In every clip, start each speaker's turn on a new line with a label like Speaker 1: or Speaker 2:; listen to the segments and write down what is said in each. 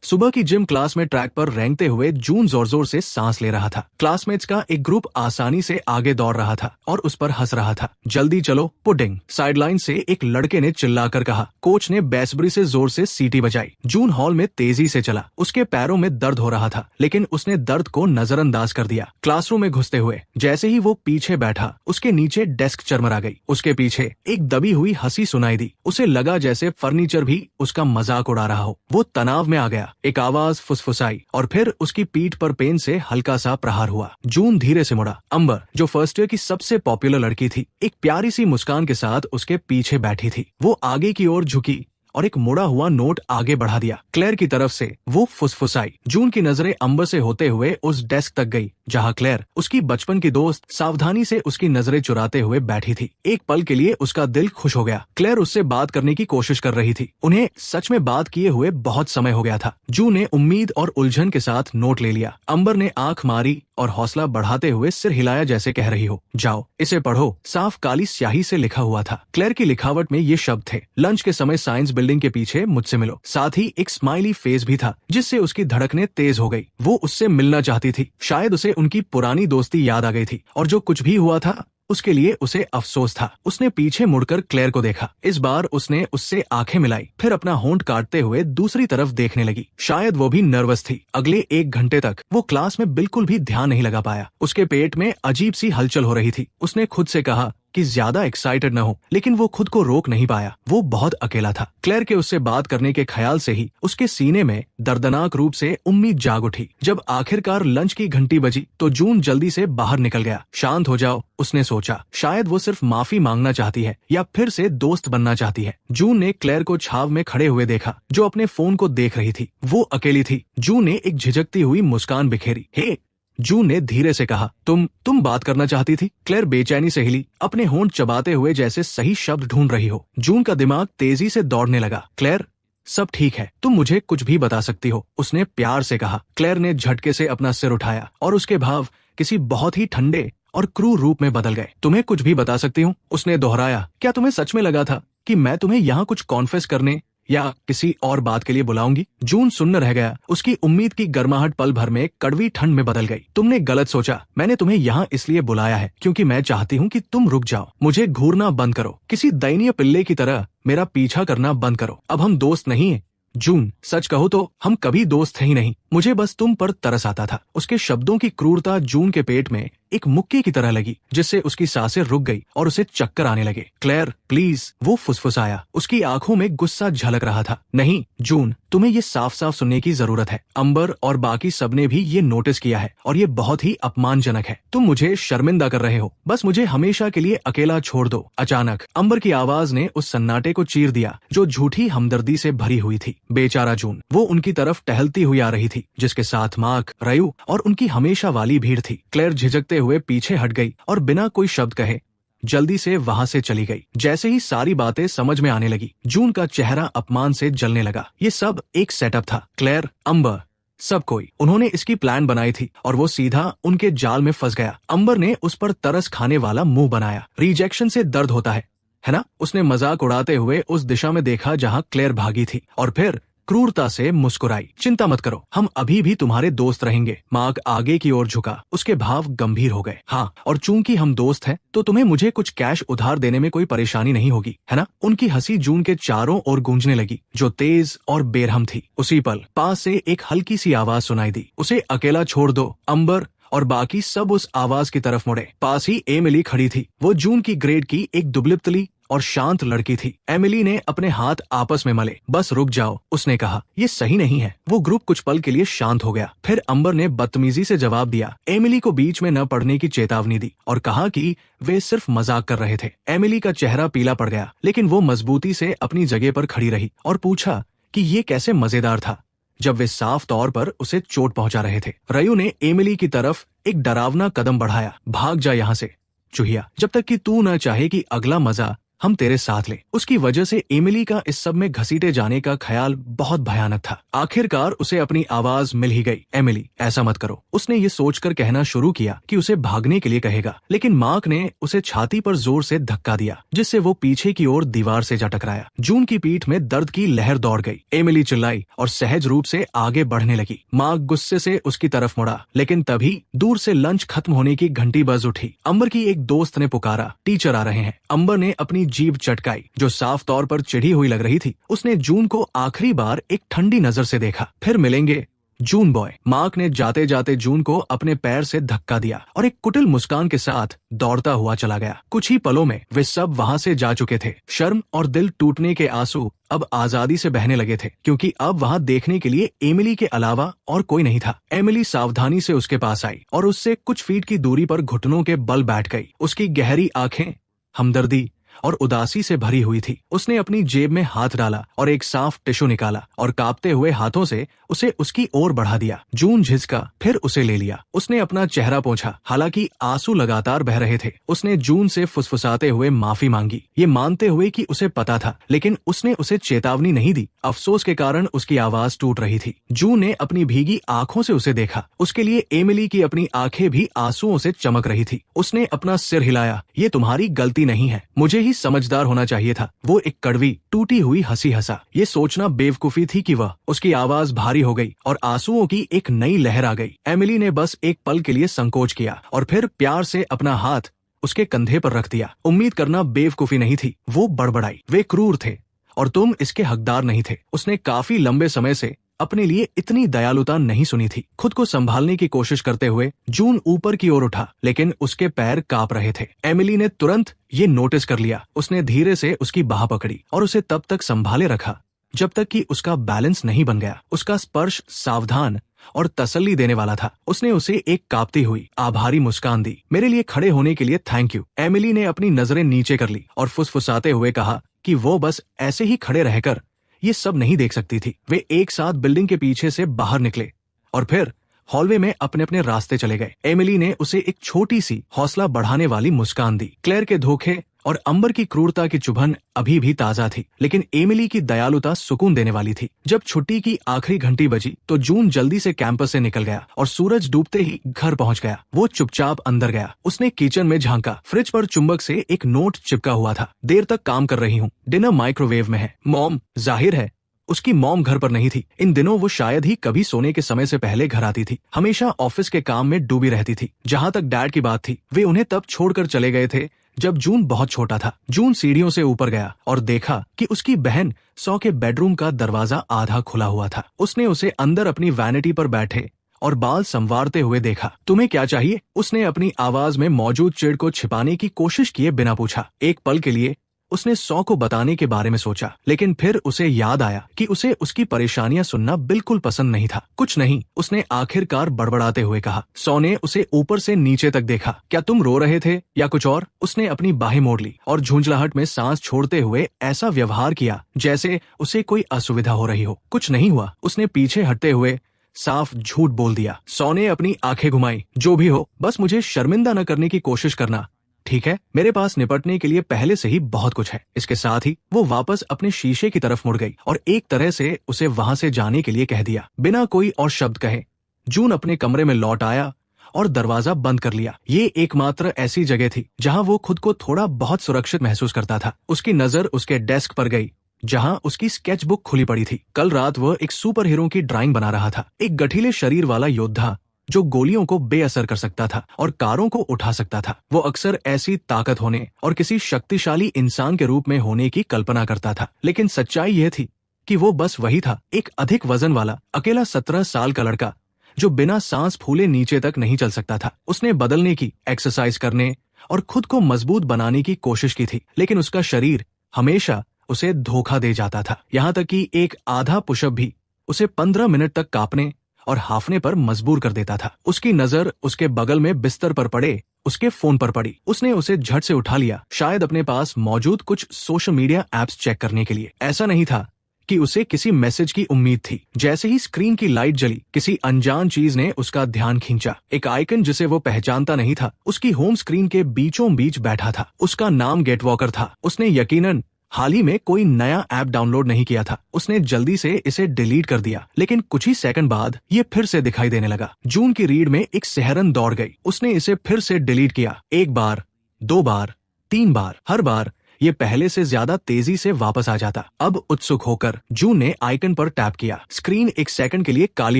Speaker 1: सुबह की gym class में ट्रैक पर रेंगते हुए जून जोर जोर से सांस ले रहा था। क्लासमेट्स का एक ग्रुप आसानी से आगे दौड़ रहा था और उस पर हंस रहा था। जल्दी चलो पुडिंग, साइडलाइन से एक लड़के ने चिल्लाकर कहा। कोच ने बेसब्री से जोर से सीटी बजाई। जून हॉल में तेजी से चला। उसके पैरों में दर्द हो रहा था, लेकिन उसने दर्द को नजरअंदाज कर दिया। क्लासरूम में घुसते हुए जैसे ही वो पीछे बैठा, उसके नीचे डेस्क चरमरा गई। उसके पीछे एक दबी हुई हंसी सुनाई दी। उसे लगा जैसे फर्नीचर भी उसका मजाक उड़ा रहा हो। वो तनाव में आ गया। एक आवाज फुसफुसाई और फिर उसकी पीठ पर पेन से हल्का सा प्रहार हुआ। जून धीरे से मुड़ा। अंबर, जो फर्स्ट ईयर की सबसे पॉपुलर लड़की थी, एक प्यारी सी मुस्कान के साथ उसके पीछे बैठी थी। वो आगे की ओर झुकी और एक मुड़ा हुआ नोट आगे बढ़ा दिया। क्लेयर की तरफ से वो फुसफुसाई। जून की नजरें अंबर से होते हुए उस डेस्क तक गई जहां क्लेयर, उसकी बचपन की दोस्त, सावधानी से उसकी नजरें चुराते हुए बैठी थी। एक पल के लिए उसका दिल खुश हो गया। क्लेयर उससे बात करने की कोशिश कर रही थी। उन्हें सच में बात किए हुए बहुत समय हो गया था। जून ने उम्मीद और उलझन के साथ नोट ले लिया। अंबर ने आंख मारी और हौसला बढ़ाते हुए सिर हिलाया जैसे कह रही हो, जाओ इसे पढ़ो। साफ काली स्याही से लिखा हुआ था। क्लेयर की लिखावट में ये शब्द थे, लंच के समय साइंस बिल्डिंग के पीछे मुझसे मिलो। साथ ही एक स्माइली फेस भी था जिससे उसकी धड़कनें तेज हो गई। वो उससे मिलना चाहती थी। शायद उसे उनकी पुरानी दोस्ती याद आ गई थी और जो कुछ भी हुआ था उसके लिए उसे अफसोस था। उसने पीछे मुड़कर क्लेयर को देखा। इस बार उसने उससे आंखें मिलाई, फिर अपना होंठ काटते हुए दूसरी तरफ देखने लगी। शायद वो भी नर्वस थी। अगले 1 घंटे तक वो क्लास में बिल्कुल भी ध्यान नहीं लगा पाया। उसके पेट में अजीब सी हलचल हो रही थी। उसने खुद से कहा कि ज्यादा एक्साइटेड न हो, लेकिन वो खुद को रोक नहीं पाया। वो बहुत अकेला था। क्लेयर के उससे बात करने के ख्याल से ही उसके सीने में दर्दनाक रूप से उम्मीद जाग उठी। जब आखिरकार लंच की घंटी बजी तो जून जल्दी से बाहर निकल गया। शांत हो जाओ, उसने सोचा। शायद वो सिर्फ माफी मांगना चाहती है या फिर से दोस्त बनना चाहती है। जून ने क्लेयर को छाव में खड़े हुए देखा, जो अपने फोन को देख रही थी। वो अकेली थी। जून ने एक झिझकती हुई मुस्कान बिखेरी। हे, जून ने धीरे से कहा, तुम बात करना चाहती थी? क्लेयर बेचैनी से हिली, अपने होंठ चबाते हुए जैसे सही शब्द ढूंढ रही हो। जून का दिमाग तेजी से दौड़ने लगा। क्लेयर, सब ठीक है, तुम मुझे कुछ भी बता सकती हो, उसने प्यार से कहा। क्लेयर ने झटके से अपना सिर उठाया और उसके भाव किसी बहुत ही ठंडे और क्रूर रूप में बदल गए। तुम्हें कुछ भी बता सकती हूँ, उसने दोहराया। क्या तुम्हें सच में लगा था कि मैं तुम्हें यहाँ कुछ कॉन्फेस करने या किसी और बात के लिए बुलाऊंगी? जून सुन्न रह गया। उसकी उम्मीद की गर्माहट पल भर में कड़वी ठंड में बदल गई। तुमने गलत सोचा। मैंने तुम्हें यहाँ इसलिए बुलाया है क्योंकि मैं चाहती हूँ कि तुम रुक जाओ। मुझे घूरना बंद करो। किसी दयनीय पिल्ले की तरह मेरा पीछा करना बंद करो। अब हम दोस्त नहीं हैं। जून, सच कहो तो हम कभी दोस्त थे ही नहीं। मुझे बस तुम पर तरस आता था। उसके शब्दों की क्रूरता जून के पेट में एक मुक्के की तरह लगी, जिससे उसकी सांसें रुक गई और उसे चक्कर आने लगे। क्लेयर, प्लीज, वो फुसफुसाया। उसकी आंखों में गुस्सा झलक रहा था। नहीं जून, तुम्हें ये साफ साफ सुनने की जरूरत है। अंबर और बाकी सबने भी ये नोटिस किया है और ये बहुत ही अपमानजनक है। तुम मुझे शर्मिंदा कर रहे हो। बस मुझे हमेशा के लिए अकेला छोड़ दो। अचानक अंबर की आवाज ने उस सन्नाटे को चीर दिया जो झूठी हमदर्दी से भरी हुई थी। बेचारा जून, वो उनकी तरफ टहलती हुई आ रही थी, जिसके साथ मार्क, रयू और उनकी हमेशा वाली भीड़ थी। क्लेयर झिझकते हुए पीछे हट गई और बिना कोई शब्द कहे जल्दी से वहां से चली गई। जैसे ही सारी बातें समझ में आने लगी, जून का चेहरा अपमान से जलने लगा। ये सब एक सेटअप था। क्लेयर, अंबर, सब कोई, उन्होंने इसकी प्लान बनाई थी और वो सीधा उनके जाल में फंस गया। अंबर ने उस पर तरस खाने वाला मुंह बनाया। रिजेक्शन से दर्द होता है ना? उसने मजाक उड़ाते हुए उस दिशा में देखा जहां क्लेयर भागी थी और फिर क्रूरता से मुस्कुराई। चिंता मत करो, हम अभी भी तुम्हारे दोस्त रहेंगे। मार्क आगे की ओर झुका। उसके भाव गंभीर हो गए। हाँ, और चूंकि हम दोस्त हैं तो तुम्हें मुझे कुछ कैश उधार देने में कोई परेशानी नहीं होगी, है ना? उनकी हंसी जून के चारों ओर गूंजने लगी, जो तेज और बेरहम थी। उसी पल पास से एक हल्की सी आवाज सुनाई दी, उसे अकेला छोड़ दो। अंबर और बाकी सब उस आवाज की तरफ मुड़े। पास ही एमिली खड़ी थी। वो जून की ग्रेड की एक दुबली और शांत लड़की थी। एमिली ने अपने हाथ आपस में मले। बस रुक जाओ, उसने कहा, ये सही नहीं है। वो ग्रुप कुछ पल के लिए शांत हो गया। फिर अंबर ने बदतमीजी से जवाब दिया। एमिली को बीच में न पढ़ने की चेतावनी दी और कहा कि वे सिर्फ मजाक कर रहे थे। एमिली का चेहरा पीला पड़ गया, लेकिन वो मजबूती से अपनी जगह पर खड़ी रही और पूछा कि ये कैसे मजेदार था जब वे साफ तौर पर उसे चोट पहुंचा रहे थे। रयू ने एमिली की तरफ एक डरावना कदम बढ़ाया। भाग जा यहाँ से चूहिया, जब तक कि तू न चाहे कि अगला मजा हम तेरे साथ ले। उसकी वजह से एमिली का इस सब में घसीटे जाने का ख्याल बहुत भयानक था। आखिरकार उसे अपनी आवाज मिल ही गई। एमिली, ऐसा मत करो। उसने ये सोचकर कहना शुरू किया कि उसे भागने के लिए कहेगा, लेकिन मार्क ने उसे छाती पर जोर से धक्का दिया, जिससे वो पीछे की ओर दीवार से जा टकराया। जून की पीठ में दर्द की लहर दौड़ गई। एमिली चिल्लाई और सहज रूप से आगे बढ़ने लगी। मार्क गुस्से से उसकी तरफ मुड़ा, लेकिन तभी दूर से लंच खत्म होने की घंटी बज उठी। अंबर की एक दोस्त ने पुकारा, टीचर आ रहे हैं। अंबर ने अपनी जीभ चटकाई, जो साफ तौर पर चिढ़ी हुई लग रही थी। उसने जून को आखिरी बार एक ठंडी नजर से देखा। फिर मिलेंगे जून बॉय। मार्क ने जाते जाते जून को अपने पैर से धक्का दिया और एक कुटिल मुस्कान के साथ दौड़ता हुआ चला गया। कुछ ही पलों में वे सब वहां से जा चुके थे। शर्म और दिल टूटने के आंसू अब आजादी से बहने लगे थे, क्योंकि अब वहां देखने के लिए एमिली के अलावा और कोई नहीं था। एमिली सावधानी से उसके पास आई और उससे कुछ फीट की दूरी पर घुटनों के बल बैठ गई। उसकी गहरी आंखें हमदर्दी और उदासी से भरी हुई थी। उसने अपनी जेब में हाथ डाला और एक साफ टिश्यू निकाला और कांपते हुए हाथों से उसे उसकी ओर बढ़ा दिया। जून झिझका, फिर उसे ले लिया। उसने अपना चेहरा पोंछा, हालांकि आंसू लगातार बह रहे थे। उसने जून से फुसफुसाते हुए माफी मांगी, ये मानते हुए कि उसे पता था, लेकिन उसने उसे चेतावनी नहीं दी। अफसोस के कारण उसकी आवाज टूट रही थी। जून ने अपनी भीगी आंखों से उसे देखा। उसके लिए एमिली की अपनी आंखें भी आंसुओं से चमक रही थी। उसने अपना सिर हिलाया, ये तुम्हारी गलती नहीं है, मुझे ही समझदार होना चाहिए था। वो एक कड़वी टूटी हुई हंसी हंसा। ये सोचना बेवकूफी थी कि वह। उसकी आवाज भारी हो गई और आंसुओं की एक नई लहर आ गई। एमिली ने बस एक पल के लिए संकोच किया और फिर प्यार से अपना हाथ उसके कंधे पर रख दिया। उम्मीद करना बेवकूफी नहीं थी, वो बड़बड़ाई, वे क्रूर थे और तुम इसके हकदार नहीं थे। उसने काफी लंबे समय से अपने लिए इतनी दयालुता नहीं सुनी थी। खुद को संभालने की कोशिश करते हुए जून ऊपर की ओर उठा, लेकिन उसके पैर कांप रहे थे। एमिली ने तुरंत ये नोटिस कर लिया। उसने धीरे से उसकी बाह पकड़ी और उसे तब तक संभाले रखा जब तक कि उसका बैलेंस नहीं बन गया। उसका स्पर्श सावधान और तसल्ली देने वाला था। उसने उसे एक कांपती हुई आभारी मुस्कान दी। मेरे लिए खड़े होने के लिए थैंक यू। एमिली ने अपनी नजरें नीचे कर ली और फुसफुसाते हुए कहा कि वो बस ऐसे ही खड़े रहकर ये सब नहीं देख सकती थी। वे एक साथ बिल्डिंग के पीछे से बाहर निकले और फिर हॉलवे में अपने अपने रास्ते चले गए। एमिली ने उसे एक छोटी सी हौसला बढ़ाने वाली मुस्कान दी। क्लेयर के धोखे और अंबर की क्रूरता की चुभन अभी भी ताजा थी, लेकिन एमिली की दयालुता सुकून देने वाली थी। जब छुट्टी की आखिरी घंटी बजी तो जून जल्दी से कैंपस से निकल गया और सूरज डूबते ही घर पहुंच गया। वो चुपचाप अंदर गया। उसने किचन में झांका। फ्रिज पर चुंबक से एक नोट चिपका हुआ था, देर तक काम कर रही हूँ, डिनर माइक्रोवेव में है। मॉम, जाहिर है उसकी मॉम घर पर नहीं थी। इन दिनों वो शायद ही कभी सोने के समय से पहले घर आती थी। हमेशा ऑफिस के काम में डूबी रहती थी। जहाँ तक डैड की बात थी, वे उन्हें तब छोड़कर चले गए थे जब जून बहुत छोटा था। जून सीढ़ियों से ऊपर गया और देखा कि उसकी बहन सौ के बेडरूम का दरवाजा आधा खुला हुआ था। उसने उसे अंदर अपनी वैनिटी पर बैठे और बाल संवारते हुए देखा। तुम्हें क्या चाहिए? उसने अपनी आवाज में मौजूद चिढ़ को छिपाने की कोशिश किए बिना पूछा। एक पल के लिए उसने सौ को बताने के बारे में सोचा, लेकिन फिर उसे याद आया कि उसे उसकी परेशानियां सुनना बिल्कुल पसंद नहीं था। कुछ नहीं, उसने आखिरकार बड़बड़ाते हुए कहा। सौ ने उसे ऊपर से नीचे तक देखा। क्या तुम रो रहे थे या कुछ और? उसने अपनी बाहें मोड़ ली और झुंझलाहट में सांस छोड़ते हुए ऐसा व्यवहार किया जैसे उसे कोई असुविधा हो रही हो। कुछ नहीं हुआ, उसने पीछे हटते हुए साफ झूठ बोल दिया। सौ ने अपनी आंखें घुमाई। जो भी हो, बस मुझे शर्मिंदा न करने की कोशिश करना, ठीक है? मेरे पास निपटने के लिए पहले से ही बहुत कुछ है। इसके साथ ही वो वापस अपने शीशे की तरफ मुड़ गई और एक तरह से उसे वहां से जाने के लिए कह दिया, बिना कोई और शब्द कहे। जून अपने कमरे में लौट आया और दरवाजा बंद कर लिया। ये एकमात्र ऐसी जगह थी जहां वो खुद को थोड़ा बहुत सुरक्षित महसूस करता था। उसकी नजर उसके डेस्क पर गई जहां उसकी स्केच बुक खुली पड़ी थी। कल रात वह एक सुपर हीरो की ड्राइंग बना रहा था। एक गठीले शरीर वाला योद्धा जो गोलियों को बेअसर कर सकता था और कारों को उठा सकता था। वो अक्सर ऐसी ताकत होने और किसी शक्तिशाली इंसान के रूप में होने की कल्पना करता था, लेकिन सच्चाई यह थी कि वो बस वही था, एक अधिक वजन वाला अकेला 17 साल का लड़का जो बिना सांस फूले नीचे तक नहीं चल सकता था। उसने बदलने की, एक्सरसाइज करने और खुद को मजबूत बनाने की कोशिश की थी, लेकिन उसका शरीर हमेशा उसे धोखा दे जाता था। यहाँ तक कि एक आधा पुशअप भी उसे 15 मिनट तक कांपने और हाफने पर मजबूर कर देता था। उसकी नजर उसके बगल में बिस्तर पर पड़े उसके फोन पर पड़ी। उसने उसे झट से उठा लिया, शायद अपने पास मौजूद कुछ सोशल मीडिया एप्स चेक करने के लिए। ऐसा नहीं था कि उसे किसी मैसेज की उम्मीद थी। जैसे ही स्क्रीन की लाइट जली, किसी अनजान चीज ने उसका ध्यान खींचा। एक आइकन जिसे वो पहचानता नहीं था, उसकी होम स्क्रीन के बीचों बीच बैठा था। उसका नाम गेटवॉकर था। उसने यकीनन हाल ही में कोई नया ऐप डाउनलोड नहीं किया था। उसने जल्दी से इसे डिलीट कर दिया, लेकिन कुछ ही सेकंड बाद ये फिर से दिखाई देने लगा। जून की रीढ़ में एक सिहरन दौड़ गई। उसने इसे फिर से डिलीट किया, 1 बार, 2 बार, 3 बार। हर बार ये पहले से ज्यादा तेजी से वापस आ जाता। अब उत्सुक होकर जून ने आइकन पर टैप किया। स्क्रीन एक सेकंड के लिए काली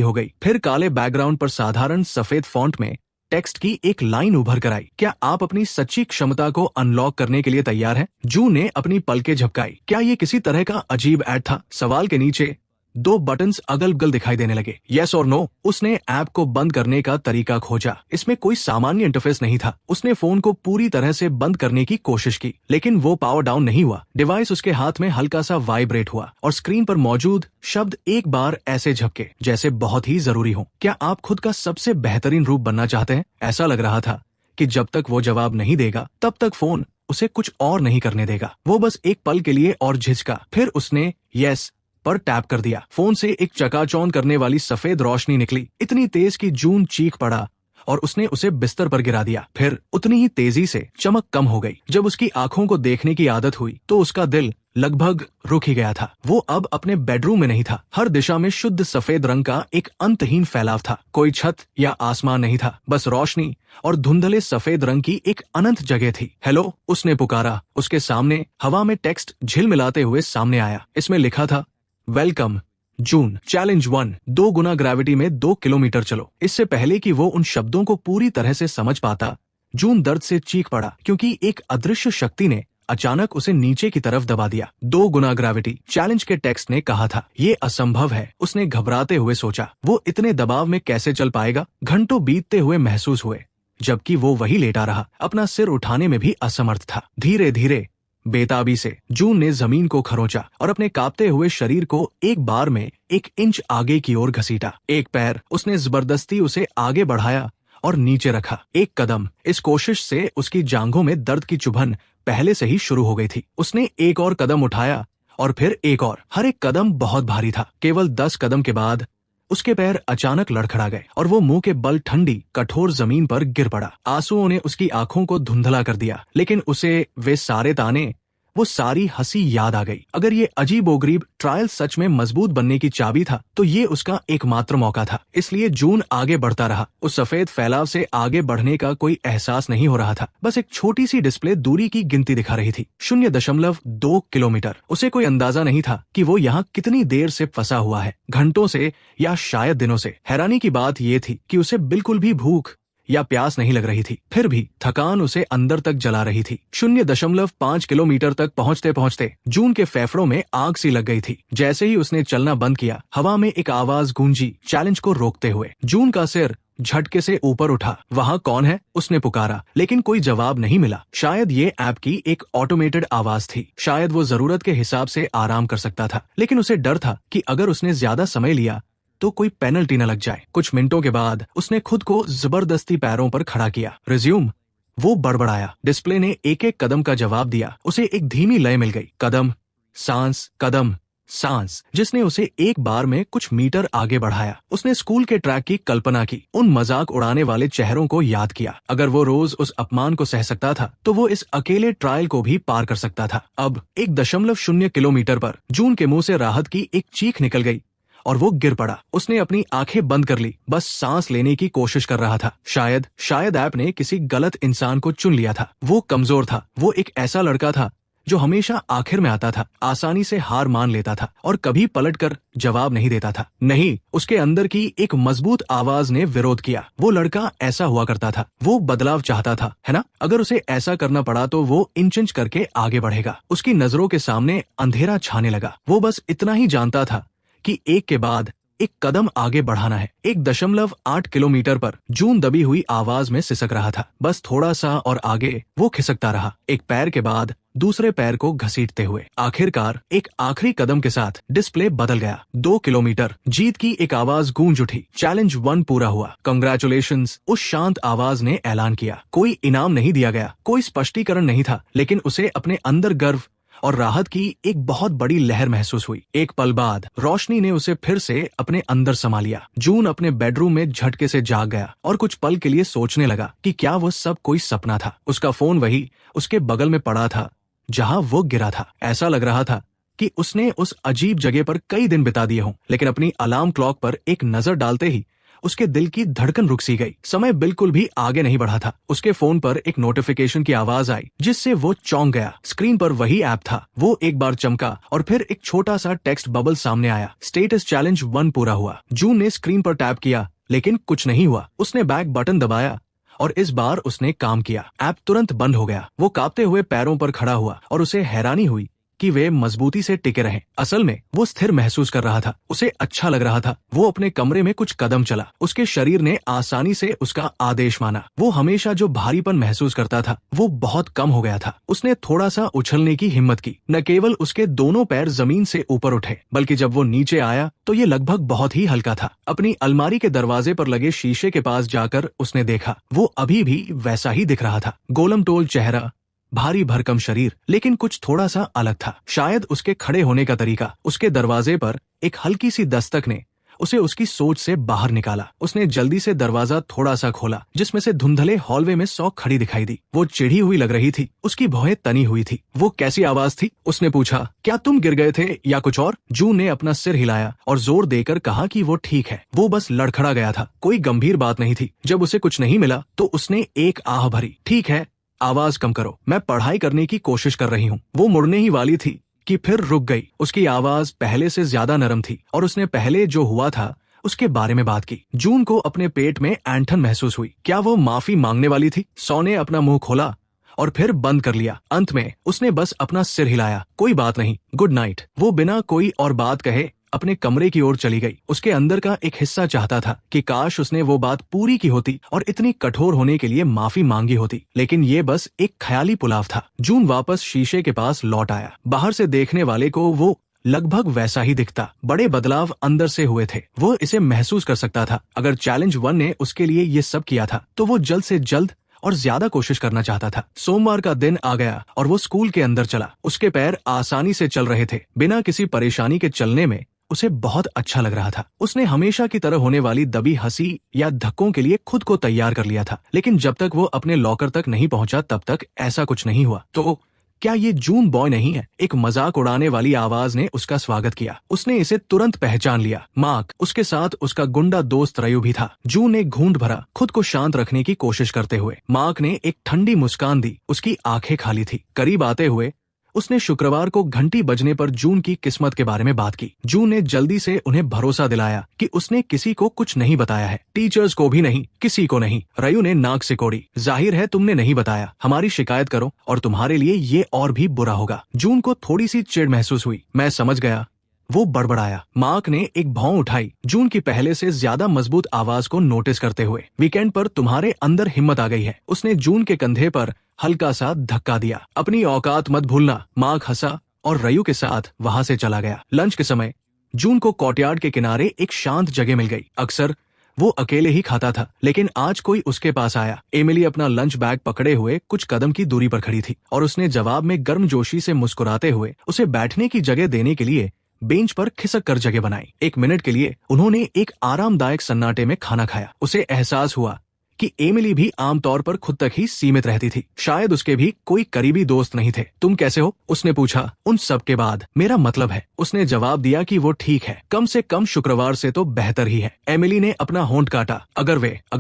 Speaker 1: हो गई, फिर काले बैकग्राउंड पर साधारण सफेद फॉन्ट में टेक्स्ट की एक लाइन उभर कर आई। क्या आप अपनी सच्ची क्षमता को अनलॉक करने के लिए तैयार हैं? जून ने अपनी पलकें झपकाई। क्या ये किसी तरह का अजीब ऐड था? सवाल के नीचे 2 बटन्स अगल बगल दिखाई देने लगे, यस और नो। उसने ऐप को बंद करने का तरीका खोजा। इसमें कोई सामान्य इंटरफेस नहीं था। उसने फोन को पूरी तरह से बंद करने की कोशिश की, लेकिन वो पावर डाउन नहीं हुआ। डिवाइस उसके हाथ में हल्का सा वाइब्रेट हुआ और स्क्रीन पर मौजूद शब्द एक बार ऐसे झपके जैसे बहुत ही जरूरी हो। क्या आप खुद का सबसे बेहतरीन रूप बनना चाहते हैं? ऐसा लग रहा था कि जब तक वो जवाब नहीं देगा, तब तक फोन उसे कुछ और नहीं करने देगा। वो बस एक पल के लिए और झिझका, फिर उसने यस पर टैप कर दिया। फोन से एक चकाचौंध करने वाली सफेद रोशनी निकली, इतनी तेज कि जून चीख पड़ा और उसने उसे बिस्तर पर गिरा दिया। फिर उतनी ही तेजी से चमक कम हो गई। जब उसकी आंखों को देखने की आदत हुई तो उसका दिल लगभग रुक ही गया था। वो अब अपने बेडरूम में नहीं था। हर दिशा में शुद्ध सफेद रंग का एक अंतहीन फैलाव था। कोई छत या आसमान नहीं था, बस रोशनी और धुंधले सफेद रंग की एक अनंत जगह थी। हेलो, उसने पुकारा। उसके सामने हवा में टेक्स्ट झिलमिलाते हुए सामने आया। इसमें लिखा था, वेलकम जून, चैलेंज 1, 2 गुना ग्रेविटी में 2 किलोमीटर चलो। इससे पहले कि वो उन शब्दों को पूरी तरह से समझ पाता, जून दर्द से चीख पड़ा, क्योंकि एक अदृश्य शक्ति ने अचानक उसे नीचे की तरफ दबा दिया। 2 गुना ग्रेविटी, चैलेंज के टेक्स्ट ने कहा था। ये असंभव है, उसने घबराते हुए सोचा। वो इतने दबाव में कैसे चल पाएगा? घंटों बीतते हुए महसूस हुए, जबकि वो वही लेटा रहा, अपना सिर उठाने में भी असमर्थ था। धीरे धीरे बेताबी से जून ने जमीन को खरोंचा और अपने कांपते हुए शरीर को एक बार में 1 इंच आगे की ओर घसीटा। एक पैर उसने जबरदस्ती उसे आगे बढ़ाया और नीचे रखा। एक कदम, इस कोशिश से उसकी जांघों में दर्द की चुभन पहले से ही शुरू हो गई थी। उसने एक और कदम उठाया और फिर एक और। हर एक कदम बहुत भारी था। केवल 10 कदम के बाद उसके पैर अचानक लड़खड़ा गए और वो मुंह के बल ठंडी कठोर जमीन पर गिर पड़ा। आंसुओं ने उसकी आंखों को धुंधला कर दिया, लेकिन उसे वे सारे ताने, वो सारी हंसी याद आ गई। अगर ये अजीबोगरीब ट्रायल सच में मजबूत बनने की चाबी था, तो ये उसका एकमात्र मौका था। इसलिए जून आगे बढ़ता रहा। उस सफेद फैलाव से आगे बढ़ने का कोई एहसास नहीं हो रहा था। बस एक छोटी सी डिस्प्ले दूरी की गिनती दिखा रही थी, 0.2 किलोमीटर। उसे कोई अंदाजा नहीं था कि वो यहाँ कितनी देर से फंसा हुआ है, घंटों से या शायद दिनों से। हैरानी की बात ये थी कि उसे बिल्कुल भी भूख या प्यास नहीं लग रही थी, फिर भी थकान उसे अंदर तक जला रही थी। 0.5 किलोमीटर तक पहुंचते पहुंचते जून के फेफड़ों में आग सी लग गई थी। जैसे ही उसने चलना बंद किया, हवा में एक आवाज गूंजी, चैलेंज को रोकते हुए। जून का सिर झटके से ऊपर उठा। वहाँ कौन है? उसने पुकारा, लेकिन कोई जवाब नहीं मिला। शायद ये ऐप की एक ऑटोमेटेड आवाज थी। शायद वो जरूरत के हिसाब से आराम कर सकता था, लेकिन उसे डर था कि अगर उसने ज्यादा समय लिया तो कोई पेनल्टी न लग जाए। कुछ मिनटों के बाद उसने खुद को जबरदस्ती पैरों पर खड़ा किया। रिज्यूम, वो बड़बड़ाया। डिस्प्ले ने एक एक कदम का जवाब दिया। उसे एक धीमी लय मिल गई, कदम सांस कदम सांस, जिसने उसे एक बार में कुछ मीटर आगे बढ़ाया। उसने स्कूल के ट्रैक की कल्पना की, उन मजाक उड़ाने वाले चेहरों को याद किया। अगर वो रोज उस अपमान को सह सकता था, तो वो इस अकेले ट्रायल को भी पार कर सकता था। अब 1.0 किलोमीटर पर जून के मुंह से राहत की एक चीख निकल गई और वो गिर पड़ा। उसने अपनी आंखें बंद कर ली, बस सांस लेने की कोशिश कर रहा था। शायद ऐप ने किसी गलत इंसान को चुन लिया था। वो कमजोर था। वो एक ऐसा लड़का था जो हमेशा आखिर में आता था, आसानी से हार मान लेता था और कभी पलटकर जवाब नहीं देता था। नहीं, उसके अंदर की एक मजबूत आवाज ने विरोध किया। वो लड़का ऐसा हुआ करता था। वो बदलाव चाहता था, है ना? अगर उसे ऐसा करना पड़ा तो वो इंच इंच करके आगे बढ़ेगा। उसकी नजरों के सामने अंधेरा छाने लगा। वो बस इतना ही जानता था कि एक के बाद एक कदम आगे बढ़ाना है। 1.8 किलोमीटर पर जून दबी हुई आवाज में सिसक रहा था। बस थोड़ा सा और आगे वो खिसकता रहा, एक पैर के बाद दूसरे पैर को घसीटते हुए। आखिरकार एक आखिरी कदम के साथ डिस्प्ले बदल गया। 2 किलोमीटर। जीत की एक आवाज गूंज उठी। चैलेंज 1 पूरा हुआ। कंग्रेचुलेशंस, उस शांत आवाज ने ऐलान किया। कोई इनाम नहीं दिया गया, कोई स्पष्टीकरण नहीं था, लेकिन उसे अपने अंदर गर्व और राहत की एक बहुत बड़ी लहर महसूस हुई। एक पल बाद रोशनी ने उसे फिर से अपने अंदर समा लिया। जून अपने बेडरूम में झटके से जाग गया और कुछ पल के लिए सोचने लगा कि क्या वो सब कोई सपना था। उसका फोन वही उसके बगल में पड़ा था जहां वो गिरा था। ऐसा लग रहा था कि उसने उस अजीब जगह पर कई दिन बिता दिए हों। लेकिन अपनी अलार्म क्लॉक पर एक नजर डालते ही उसके दिल की धड़कन रुक सी गई। समय बिल्कुल भी आगे नहीं बढ़ा था। उसके फोन पर एक नोटिफिकेशन की आवाज आई जिससे वो चौंक गया। स्क्रीन पर वही ऐप था। वो एक बार चमका और फिर एक छोटा सा टेक्स्ट बबल सामने आया। स्टेटस चैलेंज 1 पूरा हुआ। जून ने स्क्रीन पर टैप किया लेकिन कुछ नहीं हुआ। उसने बैक बटन दबाया और इस बार उसने काम किया। ऐप तुरंत बंद हो गया। वो कांपते हुए पैरों पर खड़ा हुआ और उसे हैरानी हुई कि वे मजबूती से टिके रहे। असल में वो स्थिर महसूस कर रहा था। उसे अच्छा लग रहा था। वो अपने कमरे में कुछ कदम चला। उसके शरीर ने आसानी से उसका आदेश माना। वो हमेशा जो भारीपन महसूस करता था वो बहुत कम हो गया था। उसने थोड़ा सा उछलने की हिम्मत की। न केवल उसके दोनों पैर जमीन से ऊपर उठे बल्कि जब वो नीचे आया तो ये लगभग बहुत ही हल्का था। अपनी अलमारी के दरवाजे पर लगे शीशे के पास जाकर उसने देखा वो अभी भी वैसा ही दिख रहा था। गोलमटोल चेहरा, भारी भरकम शरीर, लेकिन कुछ थोड़ा सा अलग था। शायद उसके खड़े होने का तरीका। उसके दरवाजे पर एक हल्की सी दस्तक ने उसे उसकी सोच से बाहर निकाला। उसने जल्दी से दरवाजा थोड़ा सा खोला जिसमें से धुंधले हॉलवे में सौ खड़ी दिखाई दी। वो चिढ़ी हुई लग रही थी। उसकी भौहें तनी हुई थी। वो कैसी आवाज थी? उसने पूछा। क्या तुम गिर गए थे या कुछ और? जून ने अपना सिर हिलाया और जोर देकर कहा कि वो ठीक है। वो बस लड़खड़ा गया था। कोई गंभीर बात नहीं थी। जब उसे कुछ नहीं मिला तो उसने एक आह भरी। ठीक है, आवाज कम करो, मैं पढ़ाई करने की कोशिश कर रही हूँ। वो मुड़ने ही वाली थी कि फिर रुक गई। उसकी आवाज पहले से ज्यादा नरम थी और उसने पहले जो हुआ था उसके बारे में बात की। जून को अपने पेट में ऐंठन महसूस हुई। क्या वो माफी मांगने वाली थी? सौ ने अपना मुंह खोला और फिर बंद कर लिया। अंत में उसने बस अपना सिर हिलाया। कोई बात नहीं, गुड नाइट। वो बिना कोई और बात कहे अपने कमरे की ओर चली गई। उसके अंदर का एक हिस्सा चाहता था कि काश उसने वो बात पूरी की होती और इतनी कठोर होने के लिए माफी मांगी होती, लेकिन ये बस एक ख्याली पुलाव था। जून वापस शीशे के पास लौट आया। बाहर से देखने वाले को वो लगभग वैसा ही दिखता। बड़े बदलाव अंदर से हुए थे। वो इसे महसूस कर सकता था। अगर चैलेंज 1 ने उसके लिए ये सब किया था तो वो जल्द से जल्द और ज्यादा कोशिश करना चाहता था। सोमवार का दिन आ गया और वो स्कूल के अंदर चला। उसके पैर आसानी से चल रहे थे। बिना किसी परेशानी के चलने में उसे बहुत अच्छा लग रहा था। उसने हमेशा की तरह होने वाली दबी हंसी या धक्कों के लिए खुद को तैयार कर लिया था। लेकिन जब तक वो अपने लॉकर तक नहीं पहुंचा तब तक ऐसा कुछ नहीं हुआ। तो क्या ये जून बॉय नहीं है? एक मजाक उड़ाने वाली आवाज ने उसका स्वागत किया। उसने इसे तुरंत पहचान लिया। मार्क, उसके साथ उसका गुंडा दोस्त रयू भी था। जून ने घूंट भरा, खुद को शांत रखने की कोशिश करते हुए। मार्क ने एक ठंडी मुस्कान दी। उसकी आंखें खाली थी। करीब आते हुए उसने शुक्रवार को घंटी बजने पर जून की किस्मत के बारे में बात की। जून ने जल्दी से उन्हें भरोसा दिलाया कि उसने किसी को कुछ नहीं बताया है, टीचर्स को भी नहीं, किसी को नहीं। रयू ने नाक सिकोड़ी। जाहिर है तुमने नहीं बताया। हमारी शिकायत करो और तुम्हारे लिए ये और भी बुरा होगा। जून को थोड़ी सी चिढ़ महसूस हुई। मैं समझ गया, वो बड़बड़ाया। मार्क ने एक भौं उठाई, जून की पहले से ज्यादा मजबूत आवाज को नोटिस करते हुए। वीकेंड पर तुम्हारे अंदर हिम्मत आ गई है। उसने जून के कंधे पर हल्का सा धक्का दिया। अपनी औकात मत भूलना। मार्क हंसा और रयू के साथ वहां से चला गया। लंच के समय जून को कोर्टयार्ड के किनारे एक शांत जगह मिल गई। अक्सर वो अकेले ही खाता था, लेकिन आज कोई उसके पास आया। एमिली अपना लंच बैग पकड़े हुए कुछ कदम की दूरी पर खड़ी थी और उसने जवाब में गर्मजोशी से मुस्कुराते हुए उसे बैठने की जगह देने के लिए बेंच पर खिसक कर जगह बनाई। 1 मिनट के लिए उन्होंने एक आरामदायक सन्नाटे में खाना खाया। उसे एहसास हुआ कि एमिली भी आमतौर पर खुद तक ही सीमित रहती थी। शायद उसके भी कोई करीबी दोस्त नहीं थे। तुम कैसे हो? उसने पूछा। उन सब के बाद मेरा मतलब है, उसने जवाब दिया कि वो ठीक है, कम से कम शुक्रवार से तो बेहतर ही है। एमिली ने अपना होंठ काटा। अगर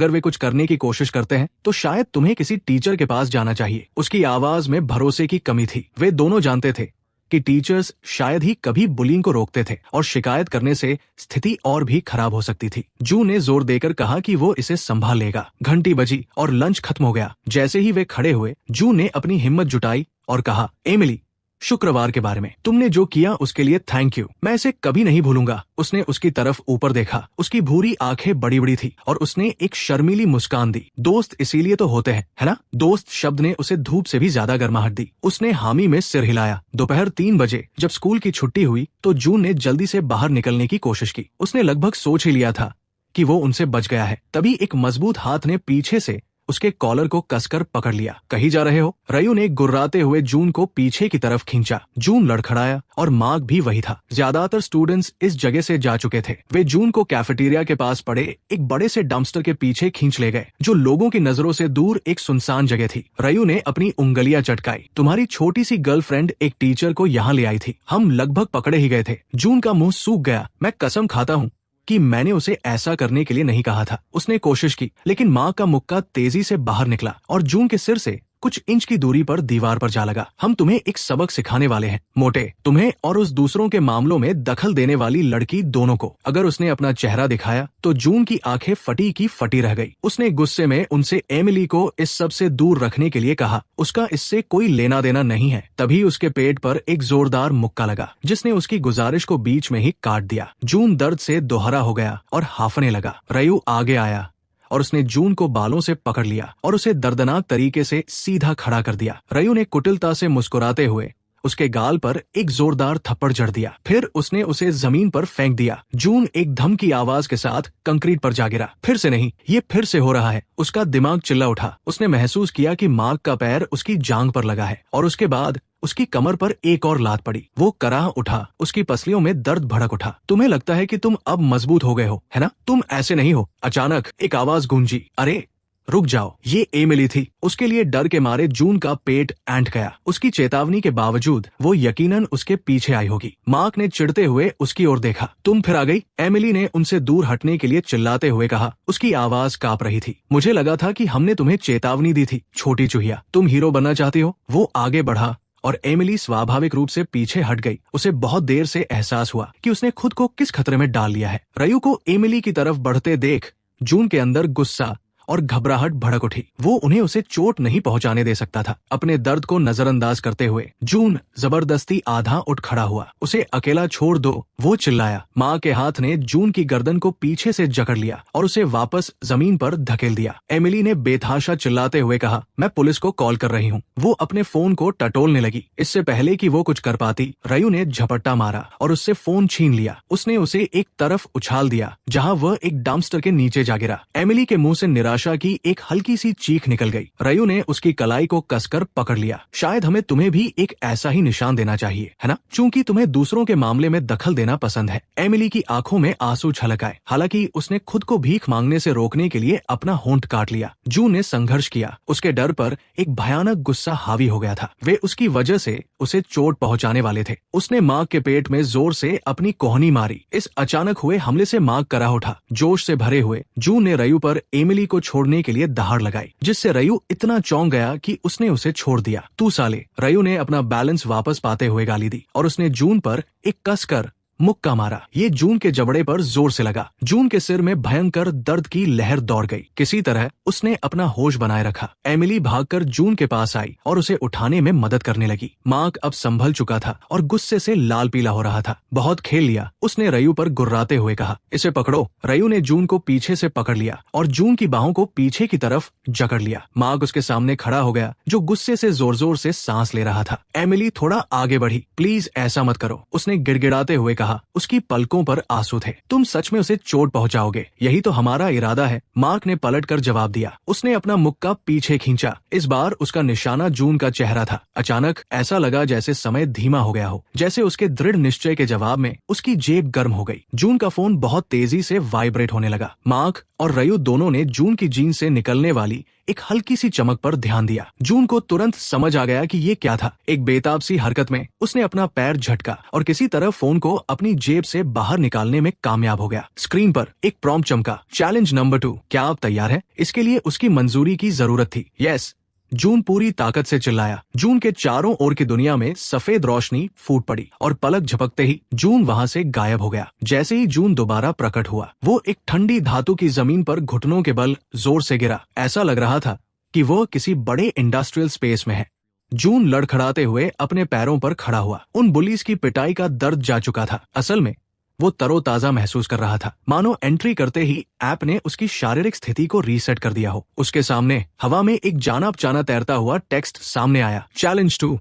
Speaker 1: वे कुछ करने की कोशिश करते हैं तो शायद तुम्हें किसी टीचर के पास जाना चाहिए। उसकी आवाज में भरोसे की कमी थी। वे दोनों जानते थे कि टीचर्स शायद ही कभी बुलिंग को रोकते थे और शिकायत करने से स्थिति और भी खराब हो सकती थी। जू ने जोर देकर कहा कि वो इसे संभाल लेगा। घंटी बजी और लंच खत्म हो गया। जैसे ही वे खड़े हुए, जू ने अपनी हिम्मत जुटाई और कहा, एमिली, शुक्रवार के बारे में तुमने जो किया उसके लिए थैंक यू। मैं इसे कभी नहीं भूलूंगा। उसने उसकी तरफ ऊपर देखा। उसकी भूरी आंखें बड़ी बड़ी थी और उसने एक शर्मीली मुस्कान दी। दोस्त इसीलिए तो होते हैं, है ना? दोस्त शब्द ने उसे धूप से भी ज्यादा गर्माहट दी। उसने हामी में सिर हिलाया। दोपहर 3 बजे जब स्कूल की छुट्टी हुई तो जून ने जल्दी से बाहर निकलने की कोशिश की। उसने लगभग सोच ही लिया था कि वो उनसे बच गया है। तभी एक मजबूत हाथ ने पीछे से उसके कॉलर को कसकर पकड़ लिया। कहीं जा रहे हो? रयू ने गुर्राते हुए जून को पीछे की तरफ खींचा। जून लड़खड़ाया और मार्क भी वही था। ज्यादातर स्टूडेंट्स इस जगह से जा चुके थे। वे जून को कैफेटेरिया के पास पड़े एक बड़े से डंपस्टर के पीछे खींच ले गए, जो लोगों की नजरों से दूर एक सुनसान जगह थी। रयू ने अपनी उंगलियां चटकाई। तुम्हारी छोटी सी गर्लफ्रेंड एक टीचर को यहाँ ले आई थी। हम लगभग पकड़े ही गए थे। जून का मुंह सूख गया। मैं कसम खाता हूँ कि मैंने उसे ऐसा करने के लिए नहीं कहा था। उसने कोशिश की, लेकिन माँ का मुक्का तेजी से बाहर निकला और जून के सिर से कुछ इंच की दूरी पर दीवार पर जा लगा। हम तुम्हें एक सबक सिखाने वाले हैं, मोटे, तुम्हें और उस दूसरों के मामलों में दखल देने वाली लड़की दोनों को। अगर उसने अपना चेहरा दिखाया तो जून की आंखें फटी की फटी रह गई। उसने गुस्से में उनसे एमिली को इस सब से दूर रखने के लिए कहा। उसका इससे कोई लेना देना नहीं है। तभी उसके पेट पर एक जोरदार मुक्का लगा, जिसने उसकी गुजारिश को बीच में ही काट दिया। जून दर्द से दोहरा हो गया और हांफने लगा। रयू आगे आया और उसने जून को बालों से पकड़ लिया और उसे दर्दनाक तरीके से सीधा खड़ा कर दिया। रयू ने कुटिलता से मुस्कुराते हुए उसके गाल पर एक जोरदार थप्पड़ जड़ दिया। फिर उसने उसे जमीन पर फेंक दिया। जून एक धम की आवाज के साथ कंक्रीट पर जा गिरा। फिर से नहीं, ये फिर से हो रहा है। उसका दिमाग चिल्ला उठा। उसने महसूस किया कि मार्क का पैर उसकी जांघ पर लगा है और उसके बाद उसकी कमर पर एक और लात पड़ी। वो कराह उठा। उसकी पसलियों में दर्द भड़क उठा। तुम्हें लगता है कि तुम अब मजबूत हो गए हो, है ना? तुम ऐसे नहीं हो। अचानक एक आवाज गूंजी, अरे रुक जाओ। ये एमिली थी। उसके लिए डर के मारे जून का पेट ऐंठ गया। उसकी चेतावनी के बावजूद वो यकीनन उसके पीछे आई होगी। मार्क ने चिढ़ते हुए उसकी ओर देखा। तुम फिर आ गई? एमिली ने उनसे दूर हटने के लिए चिल्लाते हुए कहा। उसकी आवाज कांप रही थी। मुझे लगा था कि हमने तुम्हें चेतावनी दी थी, छोटी चूहिया। तुम हीरो बनना चाहती हो? वो आगे बढ़ा और एमिली स्वाभाविक रूप से पीछे हट गई। उसे बहुत देर से एहसास हुआ कि उसने खुद को किस खतरे में डाल लिया है। रयू को एमिली की तरफ बढ़ते देख जून के अंदर गुस्सा और घबराहट भड़क उठी। वो उन्हें उसे चोट नहीं पहुंचाने दे सकता था। अपने दर्द को नजरअंदाज करते हुए जून जबरदस्ती आधा उठ खड़ा हुआ। उसे अकेला छोड़ दो, वो चिल्लाया। माँ के हाथ ने जून की गर्दन को पीछे से जकड़ लिया और उसे वापस जमीन पर धकेल दिया। एमिली ने बेतहाशा चिल्लाते हुए कहा, मैं पुलिस को कॉल कर रही हूँ। वो अपने फोन को टटोलने लगी। इससे पहले कि वो कुछ कर पाती, रयू ने झपट्टा मारा और उससे फोन छीन लिया। उसने उसे एक तरफ उछाल दिया जहाँ वह एक डंपस्टर के नीचे जा गिरा। एमिली के मुंह से निराशा की एक हल्की सी चीख निकल गई। रयू ने उसकी कलाई को कसकर पकड़ लिया। शायद हमें तुम्हें भी एक ऐसा ही निशान देना चाहिए, है ना? क्योंकि तुम्हें दूसरों के मामले में दखल देना पसंद है। एमिली की आंखों में आंसू छलक आए। हालांकि उसने खुद को भीख मांगने से रोकने के लिए अपना होंठ काट लिया। जून ने संघर्ष किया। उसके डर पर एक भयानक गुस्सा हावी हो गया था। वे उसकी वजह से उसे चोट पहुंचाने वाले थे। उसने मार्क के पेट में जोर से अपनी कोहनी मारी। इस अचानक हुए हमले से मार्क कराह उठा। जोश से भरे हुए जून ने रयू पर एमिली को छोड़ने के लिए दहाड़ लगाई, जिससे रयू इतना चौंक गया कि उसने उसे छोड़ दिया। तू साले! रयू ने अपना बैलेंस वापस पाते हुए गाली दी और उसने जून पर एक कसकर मुक्का मारा। ये जून के जबड़े पर जोर से लगा। जून के सिर में भयंकर दर्द की लहर दौड़ गई। किसी तरह उसने अपना होश बनाए रखा। एमिली भागकर जून के पास आई और उसे उठाने में मदद करने लगी। मार्क अब संभल चुका था और गुस्से से लाल पीला हो रहा था। बहुत खेल लिया, उसने रयू पर गुर्राते हुए कहा। इसे पकड़ो। रयू ने जून को पीछे से पकड़ लिया और जून की बाहों को पीछे की तरफ जकड़ लिया। मार्क उसके सामने खड़ा हो गया, जो गुस्से से जोर जोर से सांस ले रहा था। एमिली थोड़ा आगे बढ़ी। प्लीज ऐसा मत करो, उसने गिड़गिड़ाते हुए कहा। उसकी पलकों पर आंसू थे। तुम सच में उसे चोट पहुंचाओगे, यही तो हमारा इरादा है, मार्क ने पलटकर जवाब दिया। उसने अपना मुक्का पीछे खींचा। इस बार उसका निशाना जून का चेहरा था। अचानक ऐसा लगा जैसे समय धीमा हो गया हो, जैसे उसके दृढ़ निश्चय के जवाब में उसकी जेब गर्म हो गई। जून का फोन बहुत तेजी से वाइब्रेट होने लगा। मार्क और रयू दोनों ने जून की जीन्स से निकलने वाली एक हल्की सी चमक पर ध्यान दिया। जून को तुरंत समझ आ गया कि ये क्या था। एक बेताब सी हरकत में उसने अपना पैर झटका और किसी तरह फोन को अपनी जेब से बाहर निकालने में कामयाब हो गया। स्क्रीन पर एक प्रॉम्प्ट चमका, चैलेंज नंबर 2, क्या आप तैयार हैं? इसके लिए उसकी मंजूरी की जरूरत थी। यस, जून पूरी ताकत से चिल्लाया। जून के चारों ओर की दुनिया में सफेद रोशनी फूट पड़ी और पलक झपकते ही जून वहां से गायब हो गया। जैसे ही जून दोबारा प्रकट हुआ, वो एक ठंडी धातु की जमीन पर घुटनों के बल जोर से गिरा। ऐसा लग रहा था कि वो किसी बड़े इंडस्ट्रियल स्पेस में है। जून लड़खड़ाते हुए अपने पैरों पर खड़ा हुआ। उन बुलीज की पिटाई का दर्द जा चुका था। असल में वो तरोताजा महसूस कर रहा था, मानो एंट्री करते ही ऐप ने उसकी शारीरिक स्थिति को रीसेट कर दिया हो। उसके सामने हवा में एक जाना पहचाना तैरता हुआ टेक्स्ट सामने आया, चैलेंज 2,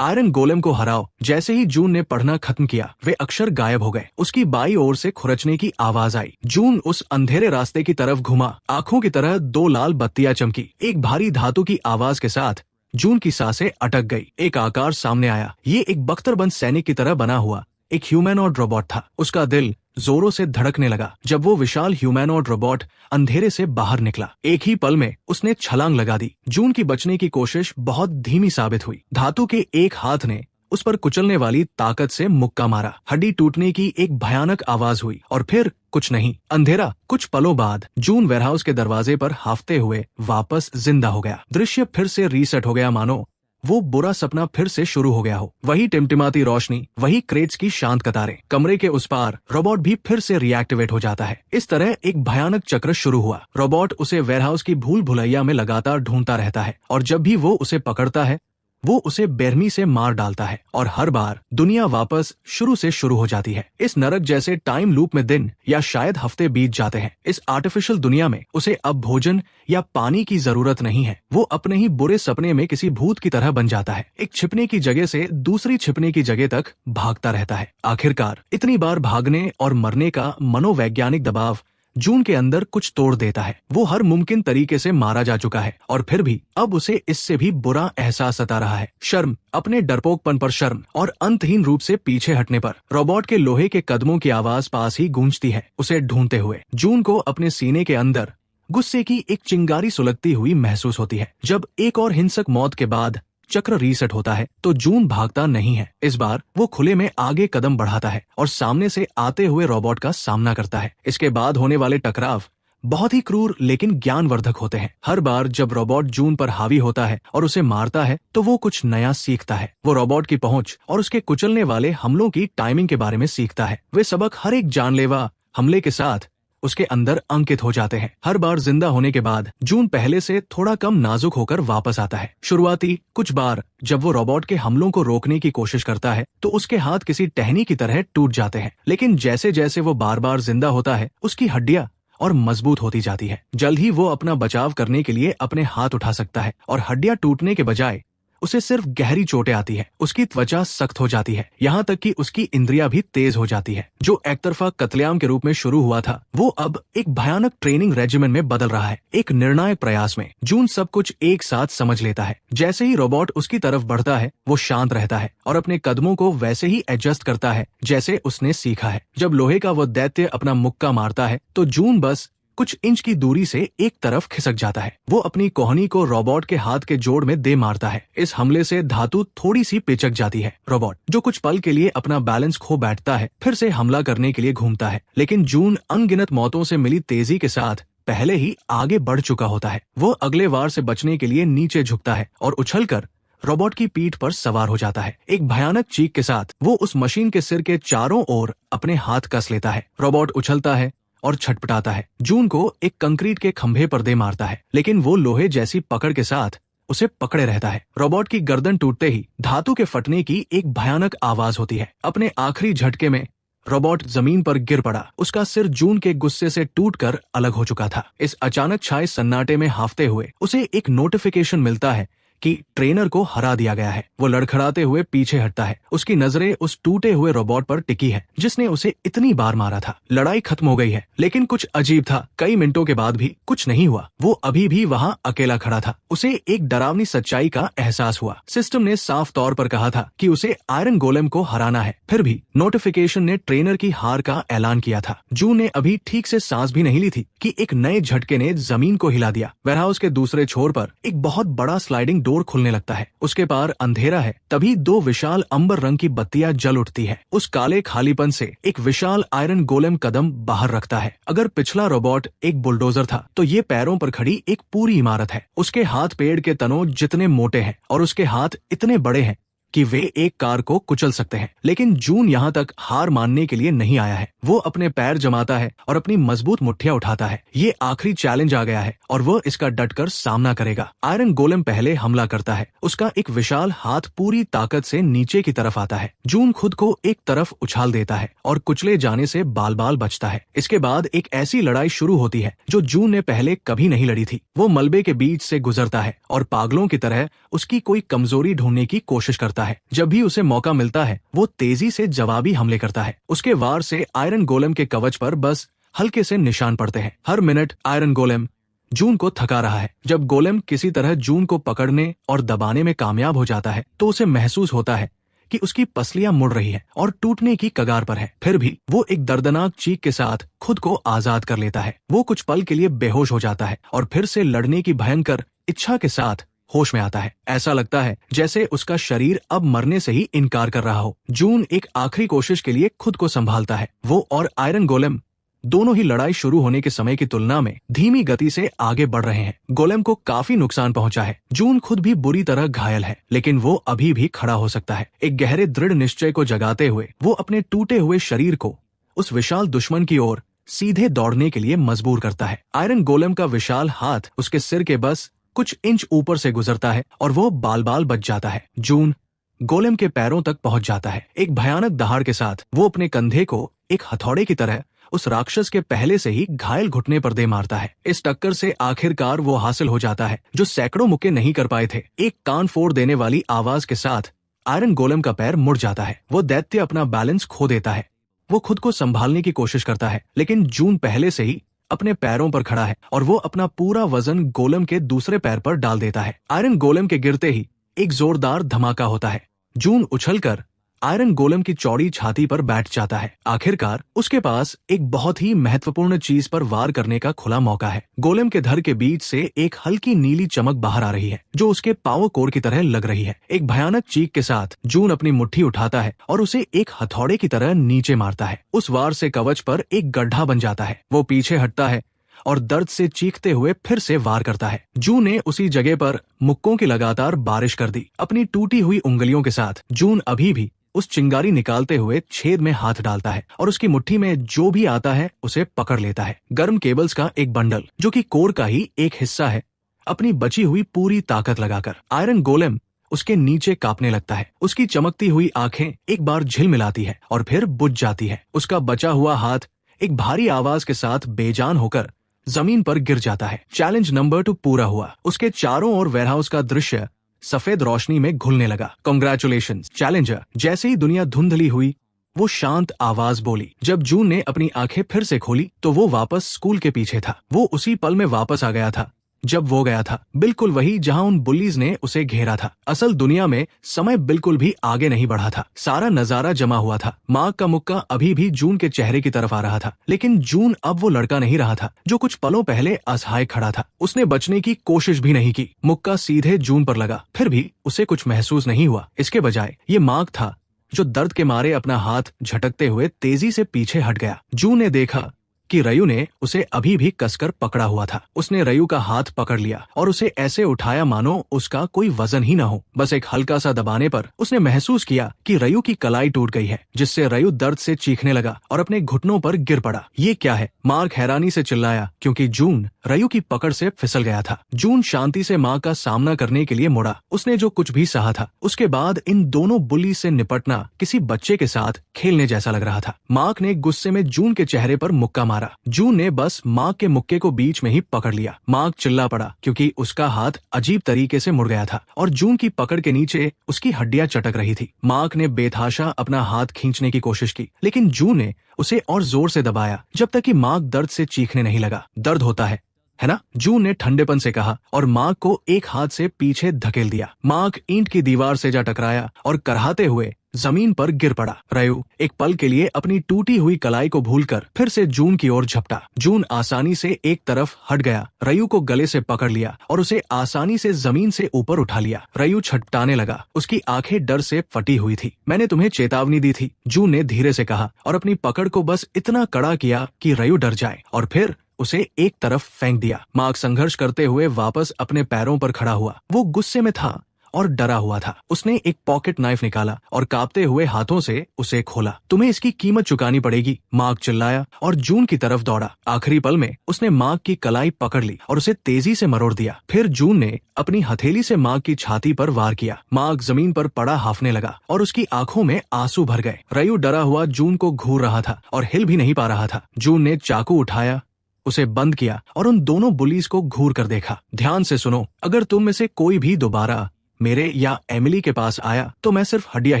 Speaker 1: आयरन गोलेम को हराओ। जैसे ही जून ने पढ़ना खत्म किया, वे अक्षर गायब हो गए। उसकी बाई ओर से खुरचने की आवाज आई। जून उस अंधेरे रास्ते की तरफ घुमा। आंखों की तरह दो लाल बत्तियां चमकी। एक भारी धातु की आवाज के साथ जून की सांसें अटक गई। एक आकार सामने आया। ये एक बख्तरबंद सैनिक की तरह बना हुआ एक ह्यूमैनॉइड रोबोट था। उसका दिल जोरों से धड़कने लगा जब वो विशाल ह्यूमैनॉइड रोबोट अंधेरे से बाहर निकला। एक ही पल में उसने छलांग लगा दी। जून की बचने की कोशिश बहुत धीमी साबित हुई। धातु के एक हाथ ने उस पर कुचलने वाली ताकत से मुक्का मारा। हड्डी टूटने की एक भयानक आवाज हुई और फिर कुछ नहीं, अंधेरा। कुछ पलों बाद जून वेयरहाउस के दरवाजे पर हाफते हुए वापस जिंदा हो गया। दृश्य फिर से रीसेट हो गया, मानो वो बुरा सपना फिर से शुरू हो गया हो। वही टिमटिमाती रोशनी, वही क्रेट्स की शांत कतारें। कमरे के उस पार रोबोट भी फिर से रिएक्टिवेट हो जाता है। इस तरह एक भयानक चक्र शुरू हुआ। रोबोट उसे वेयरहाउस की भूल भुलैया में लगातार ढूंढता रहता है और जब भी वो उसे पकड़ता है वो उसे बेरहमी से मार डालता है और हर बार दुनिया वापस शुरू से शुरू हो जाती है। इस नरक जैसे टाइम लूप में दिन या शायद हफ्ते बीत जाते हैं। इस आर्टिफिशियल दुनिया में उसे अब भोजन या पानी की जरूरत नहीं है। वो अपने ही बुरे सपने में किसी भूत की तरह बन जाता है। एक छिपने की जगह से दूसरी छिपने की जगह तक भागता रहता है। आखिरकार इतनी बार भागने और मरने का मनोवैज्ञानिक दबाव जून के अंदर कुछ तोड़ देता है। वो हर मुमकिन तरीके से मारा जा चुका है और फिर भी अब उसे इससे भी बुरा एहसास सता रहा है। शर्म, अपने डरपोकपन पर शर्म और अंतहीन रूप से पीछे हटने पर। रोबोट के लोहे के कदमों की आवाज पास ही गूंजती है, उसे ढूंढते हुए। जून को अपने सीने के अंदर गुस्से की एक चिंगारी सुलगती हुई महसूस होती है। जब एक और हिंसक मौत के बाद चक्र रीसेट होता है तो जून भागता नहीं है। इस बार वो खुले में आगे कदम बढ़ाता है और सामने से आते हुए रोबोट का सामना करता है। इसके बाद होने वाले टकराव बहुत ही क्रूर लेकिन ज्ञानवर्धक होते हैं। हर बार जब रोबोट जून पर हावी होता है और उसे मारता है तो वो कुछ नया सीखता है। वो रोबोट की पहुंच और उसके कुचलने वाले हमलों की टाइमिंग के बारे में सीखता है। वे सबक हर एक जानलेवा हमले के साथ उसके अंदर अंकित हो जाते हैं। हर बार जिंदा होने के बाद जून पहले से थोड़ा कम नाजुक होकर वापस आता है। शुरुआती कुछ बार जब वो रोबोट के हमलों को रोकने की कोशिश करता है तो उसके हाथ किसी टहनी की तरह टूट जाते हैं, लेकिन जैसे जैसे वो बार बार जिंदा होता है उसकी हड्डियां और मजबूत होती जाती है। जल्द ही वो अपना बचाव करने के लिए अपने हाथ उठा सकता है और हड्डियां टूटने के बजाय उसे सिर्फ गहरी चोटें आती है। उसकी त्वचा सख्त हो जाती है, यहाँ तक कि उसकी इंद्रियां भी तेज हो जाती है। जो एक तरफा कत्लेआम के रूप में शुरू हुआ था वो अब एक भयानक ट्रेनिंग रेजिमेंट में बदल रहा है। एक निर्णायक प्रयास में जून सब कुछ एक साथ समझ लेता है। जैसे ही रोबोट उसकी तरफ बढ़ता है वो शांत रहता है और अपने कदमों को वैसे ही एडजस्ट करता है जैसे उसने सीखा है। जब लोहे का वो दैत्य अपना मुक्का मारता है तो जून बस कुछ इंच की दूरी से एक तरफ खिसक जाता है। वो अपनी कोहनी को रोबोट के हाथ के जोड़ में दे मारता है। इस हमले से धातु थोड़ी सी पिचक जाती है। रोबोट जो कुछ पल के लिए अपना बैलेंस खो बैठता है फिर से हमला करने के लिए घूमता है, लेकिन जून अनगिनत मौतों से मिली तेजी के साथ पहले ही आगे बढ़ चुका होता है। वो अगले वार से बचने के लिए नीचे झुकता है और उछलकर रोबोट की पीठ पर सवार हो जाता है। एक भयानक चीख के साथ वो उस मशीन के सिर के चारों ओर अपने हाथ कस लेता है। रोबोट उछलता है और छटपटाता है। जून को एक कंक्रीट के खंभे पर दे मारता है, लेकिन वो लोहे जैसी पकड़ के साथ उसे पकड़े रहता है। रोबोट की गर्दन टूटते ही धातु के फटने की एक भयानक आवाज होती है। अपने आखिरी झटके में रोबोट जमीन पर गिर पड़ा। उसका सिर जून के गुस्से से टूटकर अलग हो चुका था। इस अचानक छाए सन्नाटे में हाफते हुए उसे एक नोटिफिकेशन मिलता है कि ट्रेनर को हरा दिया गया है। वो लड़खड़ाते हुए पीछे हटता है। उसकी नजरें उस टूटे हुए रोबोट पर टिकी है जिसने उसे इतनी बार मारा था। लड़ाई खत्म हो गई है, लेकिन कुछ अजीब था। कई मिनटों के बाद भी कुछ नहीं हुआ। वो अभी भी वहाँ अकेला खड़ा था। उसे एक डरावनी सच्चाई का एहसास हुआ। सिस्टम ने साफ तौर पर कहा था कि उसे आयरन गोलेम को हराना है, फिर भी नोटिफिकेशन ने ट्रेनर की हार का ऐलान किया था। जून ने अभी ठीक से सांस भी नहीं ली थी कि एक नए झटके ने जमीन को हिला दिया। वेयरहाउस के दूसरे छोर पर एक बहुत बड़ा स्लाइडिंग डोर खुलने लगता है। उसके पार अंधेरा है, तभी दो विशाल अंबर रंग की बत्तियां जल उठती है। उस काले खालीपन से एक विशाल आयरन गोलेम कदम बाहर रखता है। अगर पिछला रोबोट एक बुलडोजर था तो ये पैरों पर खड़ी एक पूरी इमारत है। उसके हाथ पेड़ के तनों जितने मोटे हैं और उसके हाथ इतने बड़े हैं कि वे एक कार को कुचल सकते हैं। लेकिन जून यहाँ तक हार मानने के लिए नहीं आया है। वो अपने पैर जमाता है और अपनी मजबूत मुट्ठियां उठाता है। ये आखिरी चैलेंज आ गया है और वो इसका डटकर सामना करेगा। आयरन गोलेम पहले हमला करता है। उसका एक विशाल हाथ पूरी ताकत से नीचे की तरफ आता है। जून खुद को एक तरफ उछाल देता है और कुचले जाने से बाल बाल बचता है। इसके बाद एक ऐसी लड़ाई शुरू होती है जो जून ने पहले कभी नहीं लड़ी थी। वो मलबे के बीच से गुजरता है और पागलों की तरह उसकी कोई कमजोरी ढूंढने की कोशिश करता करता है। जब भी उसे मौका मिलता है वो तेजी से जवाबी हमले करता है। उसके वार से आयरन गोलेम के कवच पर बस हल्के से निशान पड़ते हैं। हर मिनट आयरन गोलेम जून को थका रहा है। जब गोलेम किसी तरह जून को पकड़ने और दबाने में कामयाब हो जाता है तो उसे महसूस होता है कि उसकी पसलियां मुड़ रही है और टूटने की कगार पर है। फिर भी वो एक दर्दनाक चीख के साथ खुद को आजाद कर लेता है। वो कुछ पल के लिए बेहोश हो जाता है और फिर से लड़ने की भयंकर इच्छा के साथ होश में आता है। ऐसा लगता है जैसे उसका शरीर अब मरने से ही इनकार कर रहा हो। जून एक आखिरी कोशिश के लिए खुद को संभालता है। वो और आयरन गोलेम दोनों ही लड़ाई शुरू होने के समय की तुलना में धीमी गति से आगे बढ़ रहे हैं। गोलेम को काफी नुकसान पहुंचा है। जून खुद भी बुरी तरह घायल है, लेकिन वो अभी भी खड़ा हो सकता है। एक गहरे दृढ़ निश्चय को जगाते हुए वो अपने टूटे हुए शरीर को उस विशाल दुश्मन की ओर सीधे दौड़ने के लिए मजबूर करता है। आयरन गोलेम का विशाल हाथ उसके सिर के बस कुछ इंच ऊपर से गुजरता है और वो बाल बाल बच जाता है। जून गोलेम के पैरों तक पहुंच जाता है। एक भयानक दहाड़ के साथ वो अपने कंधे को एक हथौड़े की तरह उस राक्षस के पहले से ही घायल घुटने पर दे मारता है। इस टक्कर से आखिरकार वो हासिल हो जाता है जो सैकड़ों मुक्के नहीं कर पाए थे। एक कान फोड़ देने वाली आवाज के साथ आयरन गोलेम का पैर मुड़ जाता है। वो दैत्य अपना बैलेंस खो देता है। वो खुद को संभालने की कोशिश करता है, लेकिन जून पहले से ही अपने पैरों पर खड़ा है और वो अपना पूरा वजन गोलेम के दूसरे पैर पर डाल देता है। आयरन गोलेम के गिरते ही एक जोरदार धमाका होता है। जून उछलकर आयरन गोलेम की चौड़ी छाती पर बैठ जाता है। आखिरकार उसके पास एक बहुत ही महत्वपूर्ण चीज पर वार करने का खुला मौका है। गोलेम के धड़ के बीच से एक हल्की नीली चमक बाहर आ रही है जो उसके पावर कोर की तरह लग रही है। एक भयानक चीख के साथ जून अपनी मुट्ठी उठाता है और उसे एक हथौड़े की तरह नीचे मारता है। उस वार से कवच पर एक गड्ढा बन जाता है। वो पीछे हटता है और दर्द से चीखते हुए फिर से वार करता है। जून ने उसी जगह पर मुक्कों की लगातार बारिश कर दी। अपनी टूटी हुई उंगलियों के साथ जून अभी भी उस चिंगारी निकालते हुए छेद में हाथ डालता है और उसकी मुट्ठी में जो भी आता है उसे पकड़ लेता है। गर्म केबल्स का एक बंडल जो कि कोर का ही एक हिस्सा है, अपनी बची हुई पूरी ताकत लगाकर आयरन गोलेम उसके नीचे कांपने लगता है। उसकी चमकती हुई आंखें एक बार झिलमिलाती है और फिर बुझ जाती है। उसका बचा हुआ हाथ एक भारी आवाज के साथ बेजान होकर जमीन पर गिर जाता है। चैलेंज नंबर 2 पूरा हुआ। उसके चारों ओर वेयरहाउस का दृश्य सफेद रोशनी में घुलने लगा। Congratulations challenger. जैसे ही दुनिया धुंधली हुई वो शांत आवाज बोली। जब जून ने अपनी आंखें फिर से खोली तो वो वापस स्कूल के पीछे था। वो उसी पल में वापस आ गया था जब वो गया था, बिल्कुल वही जहां उन बुलीज ने उसे घेरा था। असल दुनिया में समय बिल्कुल भी आगे नहीं बढ़ा था। सारा नजारा जमा हुआ था। मार्क का मुक्का अभी भी जून के चेहरे की तरफ आ रहा था, लेकिन जून अब वो लड़का नहीं रहा था जो कुछ पलों पहले असहाय खड़ा था। उसने बचने की कोशिश भी नहीं की। मुक्का सीधे जून पर लगा, फिर भी उसे कुछ महसूस नहीं हुआ। इसके बजाय ये मार्क था जो दर्द के मारे अपना हाथ झटकते हुए तेजी से पीछे हट गया। जून ने देखा कि रयू ने उसे अभी भी कसकर पकड़ा हुआ था। उसने रयू का हाथ पकड़ लिया और उसे ऐसे उठाया मानो उसका कोई वजन ही न हो। बस एक हल्का सा दबाने पर उसने महसूस किया कि रयू की कलाई टूट गई है, जिससे रयू दर्द से चीखने लगा और अपने घुटनों पर गिर पड़ा। ये क्या है? मार्क हैरानी से चिल्लाया क्योंकि जून रयू की पकड़ से फिसल गया था। जून शांति से माँ का सामना करने के लिए मुड़ा। उसने जो कुछ भी सहा था उसके बाद इन दोनों बुली से निपटना किसी बच्चे के साथ खेलने जैसा लग रहा था। मार्क ने गुस्से में जून के चेहरे पर मुक्का मारा। जून ने बस मार्क के मुक्के को बीच में ही पकड़ लिया। मार्क चिल्ला पड़ा क्योंकि उसका हाथ अजीब तरीके से मुड़ गया था और जून की पकड़ के नीचे उसकी हड्डियां चटक रही थी। मार्क ने बेतहाशा अपना हाथ खींचने की कोशिश की, लेकिन जून ने उसे और जोर से दबाया जब तक कि मार्क दर्द से चीखने नहीं लगा। दर्द होता है ना? जून ने ठंडेपन से कहा और मार्क को एक हाथ से पीछे धकेल दिया। मार्क ईंट की दीवार से जा टकराया और कराहते हुए जमीन पर गिर पड़ा। रयू एक पल के लिए अपनी टूटी हुई कलाई को भूलकर फिर से जून की ओर झपटा। जून आसानी से एक तरफ हट गया, रयू को गले से पकड़ लिया और उसे आसानी से जमीन से ऊपर उठा लिया। रयू छटपटाने लगा। उसकी आंखें डर से फटी हुई थी। मैंने तुम्हें चेतावनी दी थी, जून ने धीरे से कहा और अपनी पकड़ को बस इतना कड़ा किया कि रयू डर जाए और फिर उसे एक तरफ फेंक दिया। मार्क संघर्ष करते हुए वापस अपने पैरों पर खड़ा हुआ। वो गुस्से में था और डरा हुआ था। उसने एक पॉकेट नाइफ निकाला और कांपते हुए हाथों से उसे खोला। तुम्हें इसकी कीमत चुकानी पड़ेगी, मार्क चिल्लाया और जून की तरफ दौड़ा। आखिरी पल में उसने मार्क की कलाई पकड़ ली और उसे तेजी से मरोड़ दिया। फिर जून ने अपनी हथेली से मार्क की छाती पर वार किया। मार्क जमीन पर पड़ा हाफने लगा और उसकी आंखों में आंसू भर गए। रयू डरा हुआ जून को घूर रहा था और हिल भी नहीं पा रहा था। जून ने चाकू उठाया, उसे बंद किया और उन दोनों बुलीज को घूर कर देखा। ध्यान से सुनो, अगर तुम में से कोई भी दोबारा मेरे या एमिली के पास आया तो मैं सिर्फ हड्डियां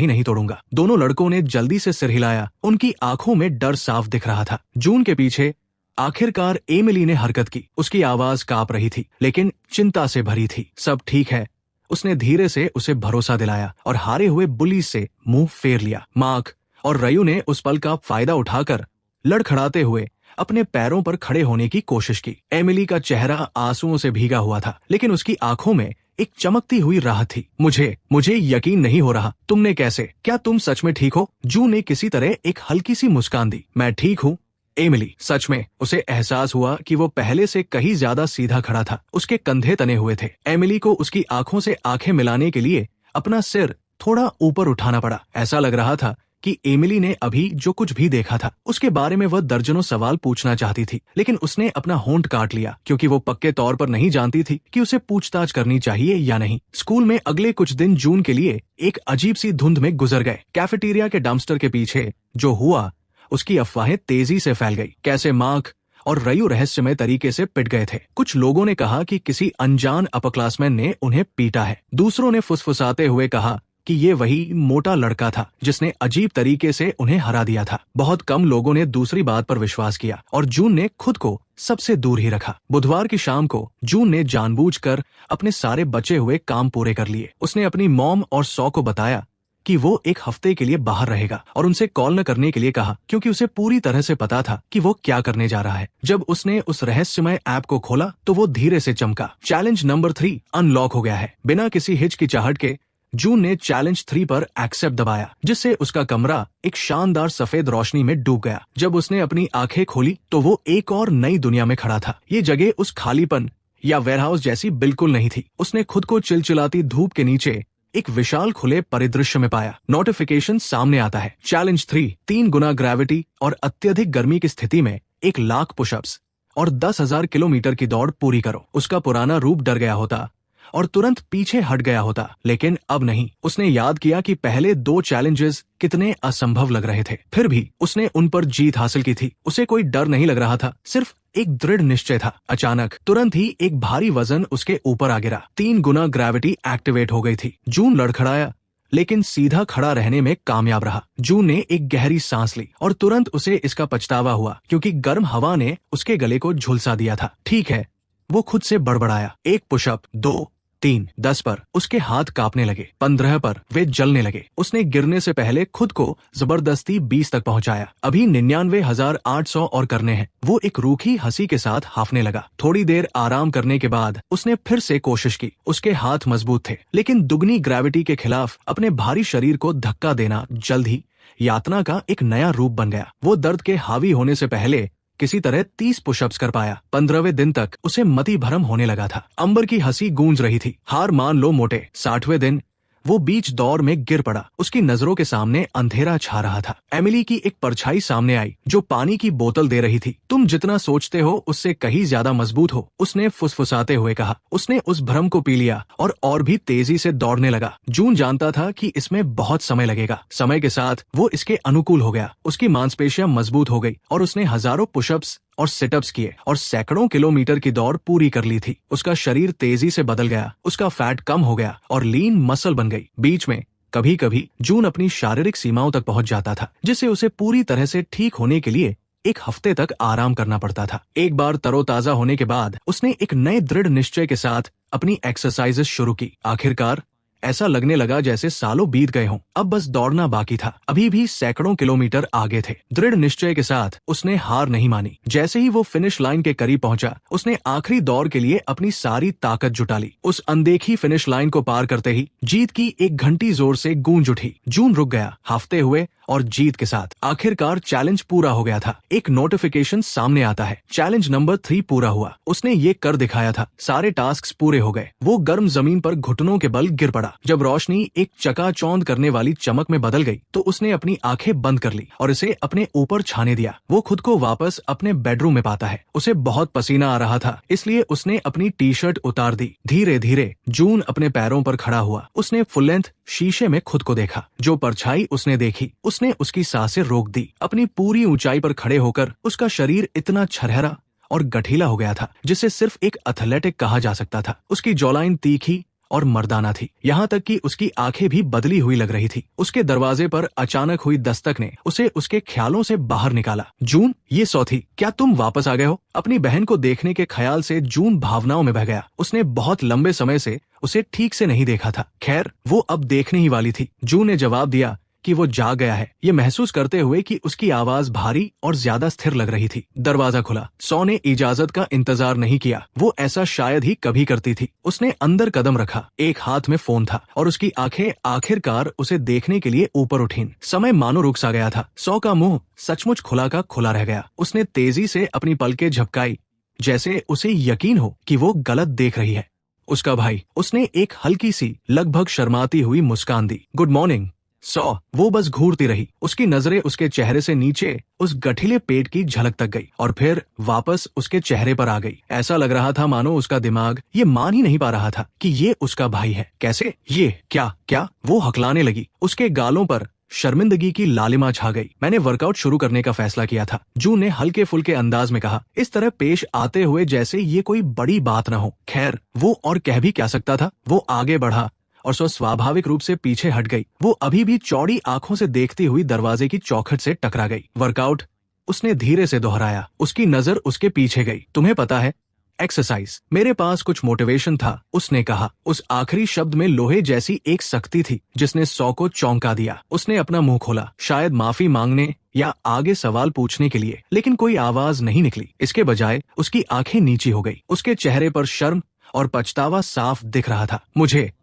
Speaker 1: ही नहीं तोड़ूंगा। दोनों लड़कों ने जल्दी से सिर हिलाया। उनकी आंखों में डर साफ दिख रहा था। जून के पीछे आखिरकार एमिली ने हरकत की। उसकी आवाज कांप रही थी, लेकिन चिंता से भरी थी। सब ठीक है, उसने धीरे से उसे भरोसा दिलाया और हारे हुए बुली से मुंह फेर लिया। मार्क और रयू ने उस पल का फायदा उठाकर लड़खड़ाते हुए अपने पैरों पर खड़े होने की कोशिश की। एमिली का चेहरा आंसुओं से भीगा हुआ था, लेकिन उसकी आंखों में एक चमकती हुई राहत थी। मुझे यकीन नहीं हो रहा। तुमने कैसे? क्या तुम सच में ठीक हो? जू ने किसी तरह एक हल्की सी मुस्कान दी। मैं ठीक हूँ एमिली। सच में? उसे एहसास हुआ कि वो पहले से कहीं ज्यादा सीधा खड़ा था। उसके कंधे तने हुए थे। एमिली को उसकी आंखों से आंखें मिलाने के लिए अपना सिर थोड़ा ऊपर उठाना पड़ा। ऐसा लग रहा था कि एमिली ने अभी जो कुछ भी देखा था उसके बारे में वह दर्जनों सवाल पूछना चाहती थी, लेकिन उसने अपना होंठ काट लिया, क्योंकि वो पक्के तौर पर नहीं जानती थी कि उसे पूछताछ करनी चाहिए या नहीं। स्कूल में अगले कुछ दिन जून के लिए एक अजीब सी धुंध में गुजर गए। कैफेटेरिया के डंपस्टर के पीछे जो हुआ उसकी अफवाहें तेजी से फैल गई। कैसे मार्क और रयू रहस्यमय तरीके से पिट गए थे। कुछ लोगों ने कहा कि किसी अनजान अपरक्लासमैन ने उन्हें पीटा है। दूसरों ने फुसफुसाते हुए कहा कि ये वही मोटा लड़का था जिसने अजीब तरीके से उन्हें हरा दिया था। बहुत कम लोगों ने दूसरी बात पर विश्वास किया और जून ने खुद को सबसे दूर ही रखा। बुधवार की शाम को जून ने जानबूझकर अपने सारे बचे हुए काम पूरे कर लिए। उसने अपनी मॉम और सौ को बताया कि वो एक हफ्ते के लिए बाहर रहेगा और उनसे कॉल न करने के लिए कहा, क्योंकि उसे पूरी तरह से पता था कि वो क्या करने जा रहा है। जब उसने उस रहस्यमय ऐप को खोला तो वो धीरे से चमका। चैलेंज नंबर 3 अनलॉक हो गया है। बिना किसी हिचकिचाहट के जून ने चैलेंज 3 पर एक्सेप्ट दबाया, जिससे उसका कमरा एक शानदार सफेद रोशनी में डूब गया। जब उसने अपनी आंखें खोली तो वो एक और नई दुनिया में खड़ा था। ये जगह उस खालीपन या वेयरहाउस जैसी बिल्कुल नहीं थी। उसने खुद को चिलचिलाती धूप के नीचे एक विशाल खुले परिदृश्य में पाया। नोटिफिकेशन सामने आता है। चैलेंज 3 गुना ग्रेविटी और अत्यधिक गर्मी की स्थिति में 1,00,000 पुशअप्स और 10,000 किलोमीटर की दौड़ पूरी करो। उसका पुराना रूप डर गया होता और तुरंत पीछे हट गया होता, लेकिन अब नहीं। उसने याद किया कि पहले 2 चैलेंजेस कितने असंभव लग रहे थे, फिर भी उसने उन पर जीत हासिल की थी। उसे कोई डर नहीं लग रहा था, सिर्फ एक दृढ़ निश्चय था। अचानक तुरंत ही एक भारी वजन उसके ऊपर आ गिरा। 3 गुना ग्रेविटी एक्टिवेट हो गई थी। जून लड़खड़ाया, लेकिन सीधा खड़ा रहने में कामयाब रहा। जून ने एक गहरी सांस ली और तुरंत उसे इसका पछतावा हुआ, क्योंकि गर्म हवा ने उसके गले को झुलसा दिया था। ठीक है, वो खुद से बड़बड़ाया। 1 पुशअप, 2, 3, 10 पर उसके हाथ कांपने लगे। 15 पर वे जलने लगे। उसने गिरने से पहले खुद को जबरदस्ती 20 तक पहुंचाया। अभी 99,800 और करने हैं। वो एक रूखी हंसी के साथ हाफने लगा। थोड़ी देर आराम करने के बाद उसने फिर से कोशिश की। उसके हाथ मजबूत थे, लेकिन दुगनी ग्रेविटी के खिलाफ अपने भारी शरीर को धक्का देना जल्द ही यातना का एक नया रूप बन गया। वो दर्द के हावी होने से पहले किसी तरह 30 पुशअप्स कर पाया। 15वें दिन तक उसे मति भ्रम होने लगा था। अंबर की हंसी गूंज रही थी। हार मान लो मोटे। 60वें दिन वो बीच दौर में गिर पड़ा। उसकी नजरों के सामने अंधेरा छा रहा था। एमिली की एक परछाई सामने आई जो पानी की बोतल दे रही थी। तुम जितना सोचते हो उससे कहीं ज्यादा मजबूत हो, उसने फुसफुसाते हुए कहा। उसने उस भ्रम को पी लिया और भी तेजी से दौड़ने लगा। जून जानता था कि इसमें बहुत समय लगेगा। समय के साथ वो इसके अनुकूल हो गया। उसकी मांसपेशियां मजबूत हो गई और उसने हजारों पुशअप्स और सिटअप्स किए और सैकड़ों किलोमीटर की दौड़ पूरी कर ली थी। उसका शरीर तेजी से बदल गया। उसका फैट कम हो गया और लीन मसल बन गई। बीच में कभी कभी जून अपनी शारीरिक सीमाओं तक पहुंच जाता था, जिससे उसे पूरी तरह से ठीक होने के लिए 1 हफ्ते तक आराम करना पड़ता था। एक बार तरोताजा होने के बाद उसने एक नए दृढ़ निश्चय के साथ अपनी एक्सरसाइजेस शुरू की। आखिरकार ऐसा लगने लगा जैसे सालों बीत गए हों। अब बस दौड़ना बाकी था। अभी भी सैकड़ों किलोमीटर आगे थे। दृढ़ निश्चय के साथ उसने हार नहीं मानी। जैसे ही वो फिनिश लाइन के करीब पहुंचा, उसने आखिरी दौड़ के लिए अपनी सारी ताकत जुटा ली। उस अनदेखी फिनिश लाइन को पार करते ही जीत की एक घंटी जोर से गूंज उठी। जून रुक गया, हाफते हुए और जीत के साथ। आखिरकार चैलेंज पूरा हो गया था। एक नोटिफिकेशन सामने आता है। चैलेंज नंबर 3 पूरा हुआ। उसने ये कर दिखाया था। सारे टास्क पूरे हो गए। वो गर्म जमीन पर घुटनों के बल गिर पड़ा। जब रोशनी एक चकाचौंध करने वाली चमक में बदल गई तो उसने अपनी आंखें बंद कर ली और इसे अपने ऊपर छाने दिया। वो खुद को वापस अपने बेडरूम में पाता है। उसे बहुत पसीना आ रहा था, इसलिए उसने अपनी टी-शर्ट उतार दी। धीरे धीरे जून अपने पैरों पर खड़ा हुआ। उसने फुल लेंथ शीशे में खुद को देखा। जो परछाई उसने देखी उसने उसकी सांसें रोक दी। अपनी पूरी ऊंचाई पर खड़े होकर उसका शरीर इतना छरहरा और गठीला हो गया था जिसे सिर्फ एक एथलेटिक कहा जा सकता था। उसकी जॉलाइन तीखी और मर्दाना थी, यहाँ तक कि उसकी आंखें भी बदली हुई लग रही थी। उसके दरवाजे पर अचानक हुई दस्तक ने उसे उसके ख्यालों से बाहर निकाला। जून, ये सौथी, क्या तुम वापस आ गए हो? अपनी बहन को देखने के ख्याल से जून भावनाओं में बह गया। उसने बहुत लंबे समय से उसे ठीक से नहीं देखा था। खैर, वो अब देखने ही वाली थी। जून ने जवाब दिया कि वो जाग गया है, ये महसूस करते हुए कि उसकी आवाज भारी और ज्यादा स्थिर लग रही थी। दरवाजा खुला। सौ ने इजाजत का इंतजार नहीं किया, वो ऐसा शायद ही कभी करती थी। उसने अंदर कदम रखा, एक हाथ में फोन था और उसकी आंखें आखिरकार उसे देखने के लिए ऊपर उठीं। समय मानो रुक सा गया था। सौ का मुंह सचमुच खुला का खुला रह गया। उसने तेजी से अपनी पलकें झपकाई, जैसे उसे यकीन हो कि वो गलत देख रही है। उसका भाई। उसने एक हल्की सी, लगभग शर्माती हुई मुस्कान दी। गुड मॉर्निंग सौ। वो बस घूरती रही। उसकी नजरें उसके चेहरे से नीचे उस गठीले पेट की झलक तक गई और फिर वापस उसके चेहरे पर आ गई। ऐसा लग रहा था मानो उसका दिमाग ये मान ही नहीं पा रहा था कि ये उसका भाई है। कैसे? ये क्या? वो हकलाने लगी। उसके गालों पर शर्मिंदगी की लालिमा छा गई। मैंने वर्कआउट शुरू करने का फैसला किया था, जून ने हल्के फुल्के अंदाज में कहा, इस तरह पेश आते हुए जैसे ये कोई बड़ी बात न हो। खैर, वो और कह भी क्या सकता था। वो आगे बढ़ा और सो स्वाभाविक रूप से पीछे हट गई। वो अभी भी चौड़ी आंखों से देखती हुई दरवाजे की चौखट से टकरा गई। वर्कआउट? उसने धीरे से दोहराया। उसकी नजर उसके पीछे गई। तुम्हें पता है, एक्सरसाइज। मेरे पास कुछ मोटिवेशन था, उसने कहा। उस आखिरी शब्द में लोहे जैसी एक सख्ती थी जिसने सौ को चौंका दिया। उसने अपना मुंह खोला, शायद माफी मांगने या आगे सवाल पूछने के लिए, लेकिन कोई आवाज नहीं निकली। इसके बजाय उसकी आंखें नीची हो गई। उसके चेहरे पर शर्म और पछतावा साफ दिख रहा था।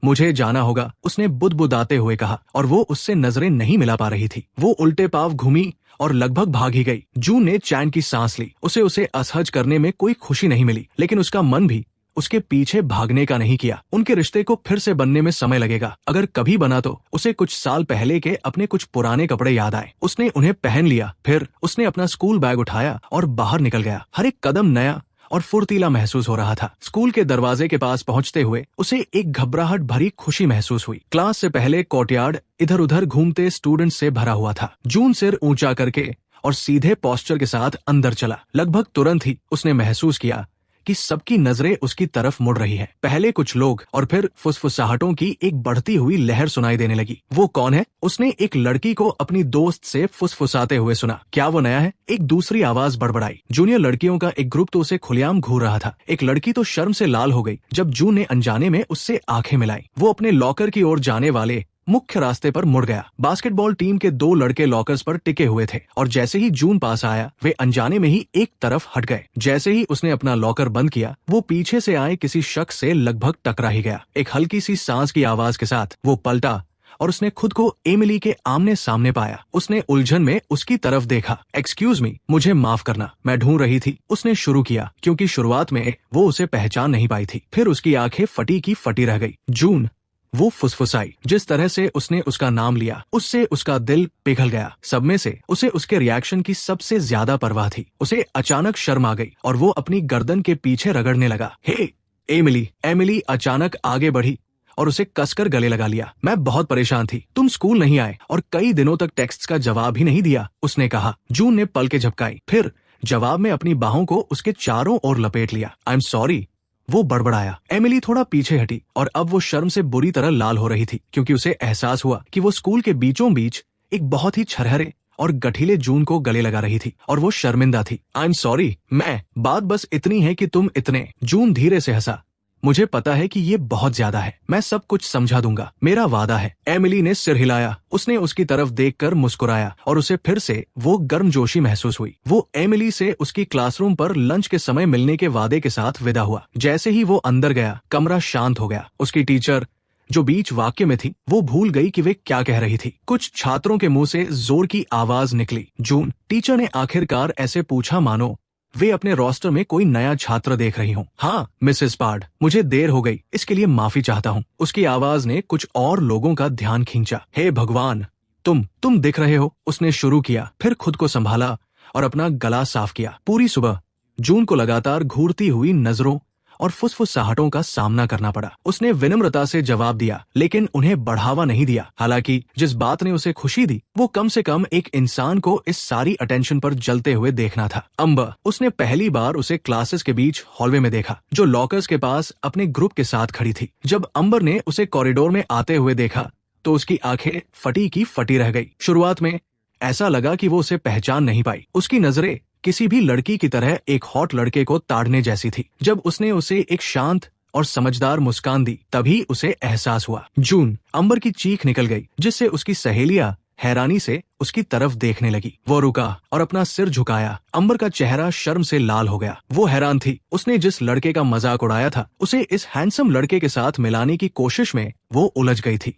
Speaker 1: मुझे जाना होगा, उसने बुदबुदाते हुए कहा, और वो उससे नजरें नहीं मिला पा रही थी। वो उल्टे पांव घूमी और लगभग भाग ही गई। जून ने चैन की सांस ली। उसे असहज करने में कोई खुशी नहीं मिली, लेकिन उसका मन भी उसके पीछे भागने का नहीं किया। उनके रिश्ते को फिर से बनने में समय लगेगा। अगर कभी बना तो उसे कुछ साल पहले के अपने कुछ पुराने कपड़े याद आए। उसने उन्हें पहन लिया। फिर उसने अपना स्कूल बैग उठाया और बाहर निकल गया। हर एक कदम नया और फुर्तीला महसूस हो रहा था। स्कूल के दरवाजे के पास पहुंचते हुए उसे एक घबराहट भरी खुशी महसूस हुई। क्लास से पहले कोर्टयार्ड इधर उधर घूमते स्टूडेंट से भरा हुआ था। जून सिर ऊंचा करके और सीधे पोस्चर के साथ अंदर चला। लगभग तुरंत ही उसने महसूस किया कि सबकी नजरें उसकी तरफ मुड़ रही है। पहले कुछ लोग और फिर फुसफुसाहटों की एक बढ़ती हुई लहर सुनाई देने लगी। वो कौन है? उसने एक लड़की को अपनी दोस्त से फुसफुसाते हुए सुना। क्या वो नया है? एक दूसरी आवाज बड़बड़ाई। जूनियर लड़कियों का एक ग्रुप तो उसे खुलेआम घूर रहा था। एक लड़की तो शर्म से लाल हो गई जब जून ने अनजाने में उससे आंखें मिलाई। वो अपने लॉकर की ओर जाने वाले मुख्य रास्ते पर मुड़ गया। बास्केटबॉल टीम के दो लड़के लॉकर्स पर टिके हुए थे और जैसे ही जून पास आया वे अनजाने में ही एक तरफ हट गए। जैसे ही उसने अपना लॉकर बंद किया वो पीछे से आए किसी शख्स से लगभग टकरा ही गया। एक हल्की सी सांस की आवाज के साथ वो पलटा और उसने खुद को एमिली के आमने सामने पाया। उसने उलझन में उसकी तरफ देखा। एक्सक्यूज मी, मुझे माफ करना, मैं ढूंढ रही थी, उसने शुरू किया, क्योंकि शुरुआत में वो उसे पहचान नहीं पाई थी। फिर उसकी आंखें फटी की फटी रह गई। जून, वो फुसफुसाई। जिस तरह से उसने उसका नाम लिया उससे उसका दिल पिघल गया। सब में से उसे उसके रिएक्शन की सबसे ज्यादा परवाह थी। उसे अचानक शर्म आ गई और वो अपनी गर्दन के पीछे रगड़ने लगा। हे एमिली। एमिली अचानक आगे बढ़ी और उसे कसकर गले लगा लिया। मैं बहुत परेशान थी, तुम स्कूल नहीं आए और कई दिनों तक टेक्स्ट का जवाब ही नहीं दिया, उसने कहा। जून ने पलकें झपकाई, फिर जवाब में अपनी बाहों को उसके चारों ओर लपेट लिया। आई एम सॉरी, वो बड़बड़ाया। एमिली थोड़ा पीछे हटी और अब वो शर्म से बुरी तरह लाल हो रही थी, क्योंकि उसे एहसास हुआ कि वो स्कूल के बीचों बीच एक बहुत ही छरहरे और गठीले जून को गले लगा रही थी और वो शर्मिंदा थी। आई एम सॉरी, बात बस इतनी है कि तुम इतने। जून धीरे से हंसा। मुझे पता है कि ये बहुत ज्यादा है, मैं सब कुछ समझा दूंगा, मेरा वादा है। एमिली ने सिर हिलाया। उसने उसकी तरफ देखकर मुस्कुराया और उसे फिर से वो गर्मजोशी महसूस हुई। वो एमिली से उसकी क्लासरूम पर लंच के समय मिलने के वादे के साथ विदा हुआ। जैसे ही वो अंदर गया कमरा शांत हो गया। उसकी टीचर जो बीच वाक्य में थी वो भूल गई कि वे क्या कह रही थी। कुछ छात्रों के मुंह से जोर की आवाज निकली, जून। टीचर ने आखिरकार ऐसे पूछा मानो वे अपने रोस्टर में कोई नया छात्र देख रही हूँ। हाँ मिसेस पार्ड, मुझे देर हो गई, इसके लिए माफी चाहता हूँ। उसकी आवाज ने कुछ और लोगों का ध्यान खींचा। हे भगवान, तुम दिख रहे हो, उसने शुरू किया, फिर खुद को संभाला और अपना गला साफ किया। पूरी सुबह जून को लगातार घूरती हुई नजरों और फुसफुसाहटों का सामना करना पड़ा। उसने विनम्रता से जवाब दिया, लेकिन उन्हें बढ़ावा नहीं दिया। हालांकि जिस बात ने उसे खुशी दी वो कम से कम एक इंसान को इस सारी अटेंशन पर जलते हुए देखना था। अम्बर, उसने पहली बार उसे क्लासेस के बीच हॉलवे में देखा, जो लॉकर्स के पास अपने ग्रुप के साथ खड़ी थी। जब अम्बर ने उसे कॉरिडोर में आते हुए देखा तो उसकी आंखें फटी की फटी रह गई। शुरुआत में ऐसा लगा कि वो उसे पहचान नहीं पाई। उसकी नजरें किसी भी लड़की की तरह एक हॉट लड़के को ताड़ने जैसी थी। जब उसने उसे एक शांत और समझदार मुस्कान दी तभी उसे एहसास हुआ। जून, अम्बर की चीख निकल गई, जिससे उसकी सहेलियां हैरानी से उसकी तरफ देखने लगी। वो रुका और अपना सिर झुकाया। अम्बर का चेहरा शर्म से लाल हो गया। वो हैरान थी। उसने जिस लड़के का मजाक उड़ाया था उसे इस हैंडसम लड़के के साथ मिलाने की कोशिश में वो उलझ गई थी।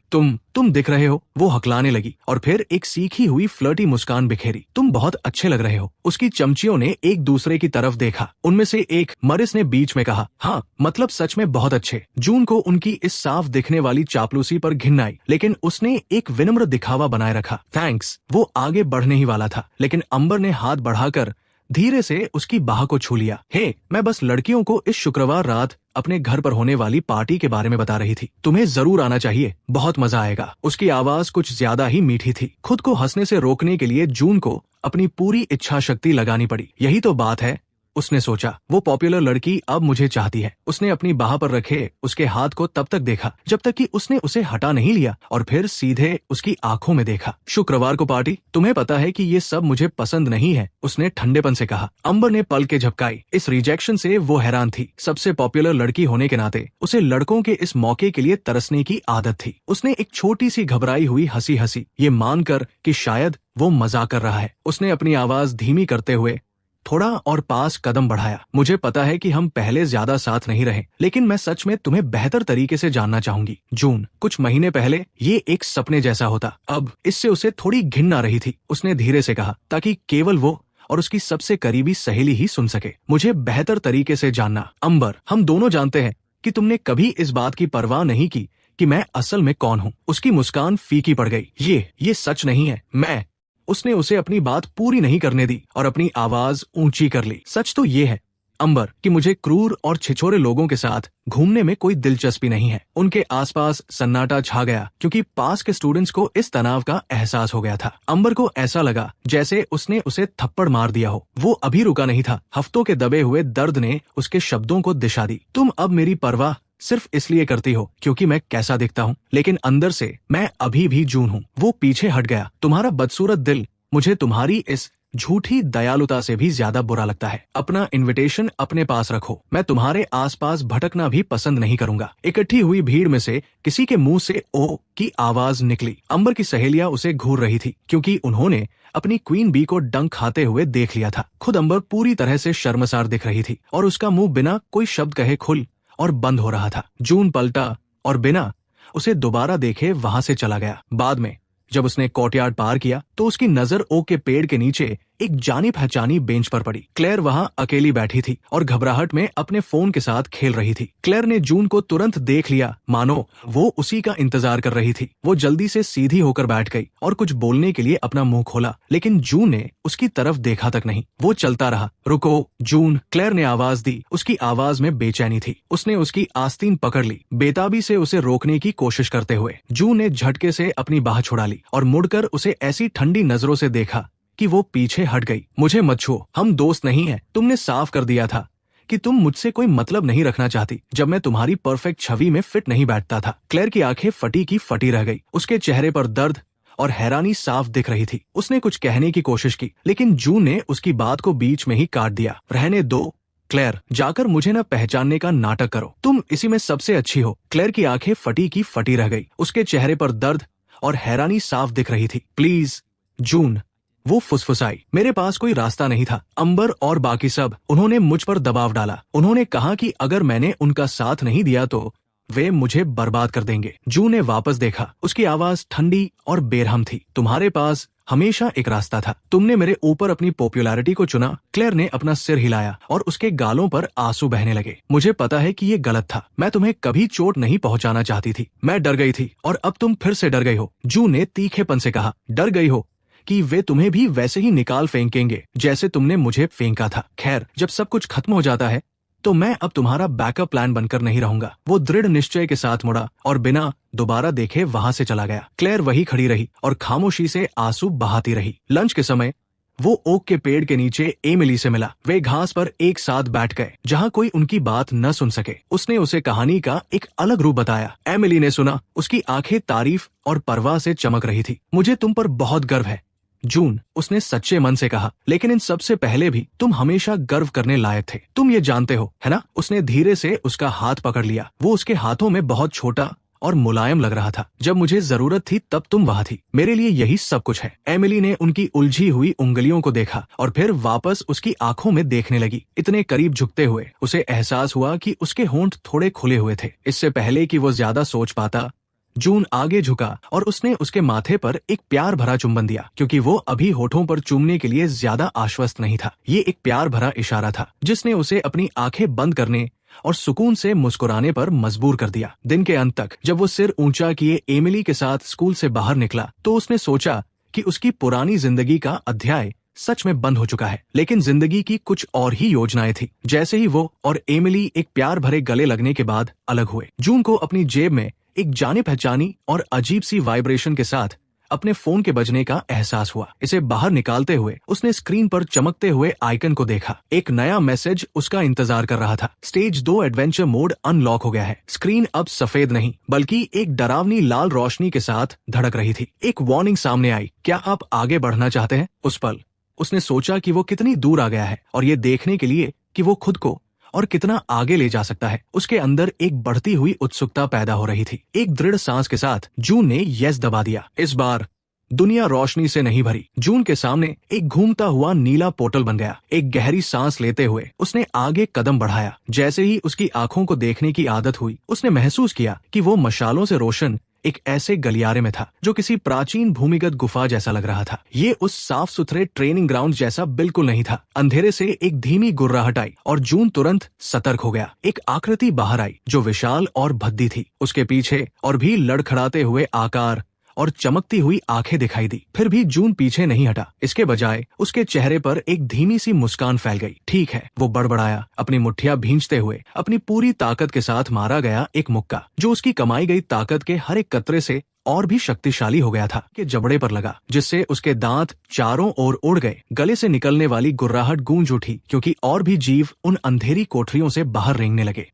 Speaker 1: तुम दिख रहे हो, वो हकलाने लगी और फिर एक सीखी हुई फ्लर्टी मुस्कान बिखेरी। तुम बहुत अच्छे लग रहे हो। उसकी चमचियों ने एक दूसरे की तरफ देखा। उनमें से एक, मरिस ने बीच में कहा, हाँ मतलब सच में बहुत अच्छे। जून को उनकी इस साफ दिखने वाली चापलूसी पर घिन आई, लेकिन उसने एक विनम्र दिखावा बनाए रखा। थैंक्स। वो आगे बढ़ने ही वाला था, लेकिन अम्बर ने हाथ बढ़ाकर धीरे से उसकी बाह को छू लिया। हे, मैं बस लड़कियों को इस शुक्रवार रात अपने घर पर होने वाली पार्टी के बारे में बता रही थी। तुम्हें जरूर आना चाहिए, बहुत मजा आएगा। उसकी आवाज कुछ ज्यादा ही मीठी थी। खुद को हंसने से रोकने के लिए जून को अपनी पूरी इच्छा शक्ति लगानी पड़ी। यही तो बात है, उसने सोचा। वो पॉपुलर लड़की अब मुझे चाहती है। उसने अपनी बाह पर रखे उसके हाथ को तब तक देखा जब तक कि उसने उसे हटा नहीं लिया और फिर सीधे उसकी आंखों में देखा। शुक्रवार को पार्टी? तुम्हें पता है कि ये सब मुझे पसंद नहीं है, उसने ठंडेपन से कहा। अम्बर ने पलकें झपकाई। इस रिजेक्शन से वो हैरान थी। सबसे पॉपुलर लड़की होने के नाते उसे लड़कों के इस मौके के लिए तरसने की आदत थी। उसने एक छोटी सी घबराई हुई हंसी हंसी, ये मानकर कि शायद वो मजाक कर रहा है। उसने अपनी आवाज धीमी करते हुए थोड़ा और पास कदम बढ़ाया। मुझे पता है कि हम पहले ज्यादा साथ नहीं रहे, लेकिन मैं सच में तुम्हें बेहतर तरीके से जानना चाहूंगी। जून, कुछ महीने पहले ये एक सपने जैसा होता, अब इससे उसे थोड़ी घिन आ रही थी। उसने धीरे से कहा, ताकि केवल वो और उसकी सबसे करीबी सहेली ही सुन सके। मुझे बेहतर तरीके से जानना। अम्बर, हम दोनों जानते हैं कि तुमने कभी इस बात की परवाह नहीं की कि मैं असल में कौन हूँ। उसकी मुस्कान फीकी पड़ गई। ये सच नहीं है। उसने उसे अपनी बात पूरी नहीं करने दी और अपनी आवाज ऊंची कर ली। सच तो ये है अम्बर कि मुझे क्रूर और छिछोरे लोगों के साथ घूमने में कोई दिलचस्पी नहीं है। उनके आसपास सन्नाटा छा गया क्योंकि पास के स्टूडेंट्स को इस तनाव का एहसास हो गया था। अम्बर को ऐसा लगा जैसे उसने उसे थप्पड़ मार दिया हो। वो अभी रुका नहीं था। हफ्तों के दबे हुए दर्द ने उसके शब्दों को दिशा दी। तुम अब मेरी परवाह सिर्फ इसलिए करती हो क्योंकि मैं कैसा दिखता हूँ, लेकिन अंदर से मैं अभी भी जून हूँ। वो पीछे हट गया। तुम्हारा बदसूरत दिल मुझे तुम्हारी इस झूठी दयालुता से भी ज्यादा बुरा लगता है। अपना इनविटेशन अपने पास रखो। मैं तुम्हारे आसपास भटकना भी पसंद नहीं करूंगा। इकट्ठी हुई भीड़ में से किसी के मुंह से ओ की आवाज निकली। अम्बर की सहेलियां उसे घूर रही थी क्योंकि उन्होंने अपनी क्वीन बी को डंक खाते हुए देख लिया था। खुद अम्बर पूरी तरह से शर्मसार दिख रही थी और उसका मुंह बिना कोई शब्द कहे खुल और बंद हो रहा था। जून पलटा और बिना उसे दोबारा देखे वहां से चला गया। बाद में जब उसने कोर्टयार्ड पार किया तो उसकी नजर ओक के पेड़ के नीचे एक जानी पहचानी बेंच पर पड़ी। क्लेयर वहां अकेली बैठी थी और घबराहट में अपने फोन के साथ खेल रही थी। क्लेयर ने जून को तुरंत देख लिया, मानो वो उसी का इंतजार कर रही थी। वो जल्दी से सीधी होकर बैठ गई और कुछ बोलने के लिए अपना मुंह खोला, लेकिन जून ने उसकी तरफ देखा तक नहीं। वो चलता रहा। रुको जून, क्लेयर ने आवाज दी। उसकी आवाज में बेचैनी थी। उसने उसकी आस्तीन पकड़ ली, बेताबी से उसे रोकने की कोशिश करते हुए। जून ने झटके से अपनी बाह छुड़ा ली और मुड़कर उसे ऐसी ठंडी नजरों से देखा कि वो पीछे हट गई। मुझे मत छुओ, हम दोस्त नहीं हैं। तुमने साफ कर दिया था कि तुम मुझसे कोई मतलब नहीं रखना चाहती जब मैं तुम्हारी परफेक्ट छवि में फिट नहीं बैठता था। क्लेयर की आंखें फटी की फटी रह गई। उसके चेहरे पर दर्द और हैरानी साफ दिख रही थी। उसने कुछ कहने की कोशिश की, लेकिन जून ने उसकी बात को बीच में ही काट दिया। रहने दो क्लेयर, जाकर मुझे न पहचानने का नाटक करो। तुम इसी में सबसे अच्छी हो। क्लेयर की आंखें फटी की फटी रह गई। उसके चेहरे पर दर्द और हैरानी साफ दिख रही थी। प्लीज जून, वो फुसफुसाई। मेरे पास कोई रास्ता नहीं था। अम्बर और बाकी सब, उन्होंने मुझ पर दबाव डाला। उन्होंने कहा कि अगर मैंने उनका साथ नहीं दिया तो वे मुझे बर्बाद कर देंगे। जून ने वापस देखा। उसकी आवाज ठंडी और बेरहम थी। तुम्हारे पास हमेशा एक रास्ता था। तुमने मेरे ऊपर अपनी पॉपुलैरिटी को चुना। क्लेयर ने अपना सिर हिलाया और उसके गालों पर आंसू बहने लगे। मुझे पता है कि ये गलत था। मैं तुम्हें कभी चोट नहीं पहुंचाना चाहती थी। मैं डर गई थी और अब तुम फिर से डर गई हो। जून ने तीखेपन से कहा, डर गई हो कि वे तुम्हें भी वैसे ही निकाल फेंकेंगे जैसे तुमने मुझे फेंका था। खैर, जब सब कुछ खत्म हो जाता है तो मैं अब तुम्हारा बैकअप प्लान बनकर नहीं रहूंगा। वो दृढ़ निश्चय के साथ मुड़ा और बिना दोबारा देखे वहां से चला गया। क्लेयर वही खड़ी रही और खामोशी से आंसू बहाती रही। लंच के समय वो ओक के पेड़ के नीचे एमिली से मिला। वे घास पर एक साथ बैठ गए जहां कोई उनकी बात न सुन सके। उसने उसे कहानी का एक अलग रूप बताया। एमिली ने सुना। उसकी आंखें तारीफ और परवाह से चमक रही थी। मुझे तुम पर बहुत गर्व है जून, उसने सच्चे मन से कहा, लेकिन इन सबसे पहले भी तुम हमेशा गर्व करने लायक थे। तुम ये जानते हो, है ना? उसने धीरे से उसका हाथ पकड़ लिया। वो उसके हाथों में बहुत छोटा और मुलायम लग रहा था। जब मुझे जरूरत थी तब तुम वहां थी। मेरे लिए यही सब कुछ है। एमिली ने उनकी उलझी हुई उंगलियों को देखा और फिर वापस उसकी आंखों में देखने लगी। इतने करीब झुकते हुए उसे एहसास हुआ कि उसके होंठ थोड़े खुले हुए थे। इससे पहले कि वो ज्यादा सोच पाता, जून आगे झुका और उसने उसके माथे पर एक प्यार भरा चुंबन दिया, क्योंकि वो अभी होठों पर चूमने के लिए ज्यादा आश्वस्त नहीं था। ये एक प्यार भरा इशारा था जिसने उसे अपनी आंखें बंद करने और सुकून से मुस्कुराने पर मजबूर कर दिया। दिन के अंत तक जब वो सिर ऊंचा किए एमिली के साथ स्कूल से बाहर निकला तो उसने सोचा कि उसकी पुरानी जिंदगी का अध्याय सच में बंद हो चुका है। लेकिन जिंदगी की कुछ और ही योजनाएं थी। जैसे ही वो और एमिली एक प्यार भरे गले लगने के बाद अलग हुए, जून को अपनी जेब में एक जाने पहचानी और अजीब सी वाइब्रेशन के साथ अपने फोन के बजने का एहसास हुआ। इसे बाहर निकालते हुए उसने स्क्रीन पर चमकते हुए आइकन को देखा। एक नया मैसेज उसका इंतजार कर रहा था। स्टेज 2 एडवेंचर मोड अनलॉक हो गया है। स्क्रीन अब सफेद नहीं बल्कि एक डरावनी लाल रोशनी के साथ धड़क रही थी। एक वार्निंग सामने आई, क्या आप आगे बढ़ना चाहते हैं? उस पल उसने सोचा कि वो कितनी दूर आ गया है और ये देखने के लिए कि वो खुद को और कितना आगे ले जा सकता है। उसके अंदर एक बढ़ती हुई उत्सुकता पैदा हो रही थी। एक दृढ़ सांस के साथ जून ने यस दबा दिया। इस बार दुनिया रोशनी से नहीं भरी। जून के सामने एक घूमता हुआ नीला पोर्टल बन गया। एक गहरी सांस लेते हुए उसने आगे कदम बढ़ाया। जैसे ही उसकी आंखों को देखने की आदत हुई, उसने महसूस किया कि वो मशालों से रोशन एक ऐसे गलियारे में था जो किसी प्राचीन भूमिगत गुफा जैसा लग रहा था। ये उस साफ सुथरे ट्रेनिंग ग्राउंड जैसा बिल्कुल नहीं था। अंधेरे से एक धीमी गुर्राहट आई और जून तुरंत सतर्क हो गया। एक आकृति बाहर आई जो विशाल और भद्दी थी। उसके पीछे और भी लड़खड़ाते हुए आकार और चमकती हुई आंखें दिखाई दी। फिर भी जून पीछे नहीं हटा। इसके बजाय उसके चेहरे पर एक धीमी सी मुस्कान फैल गई। ठीक है, वो बड़बड़ाया, अपनी मुट्ठियां भींचते हुए। अपनी पूरी ताकत के साथ मारा गया एक मुक्का जो उसकी कमाई गई ताकत के हर एक कतरे से और भी शक्तिशाली हो गया था कि जबड़े पर लगा, जिससे उसके दांत चारों ओर उड़ गए। गले से निकलने वाली गुर्राहट गूंज उठी क्योंकि और भी जीव उन अंधेरी कोठरियों से बाहर रेंगने लगे।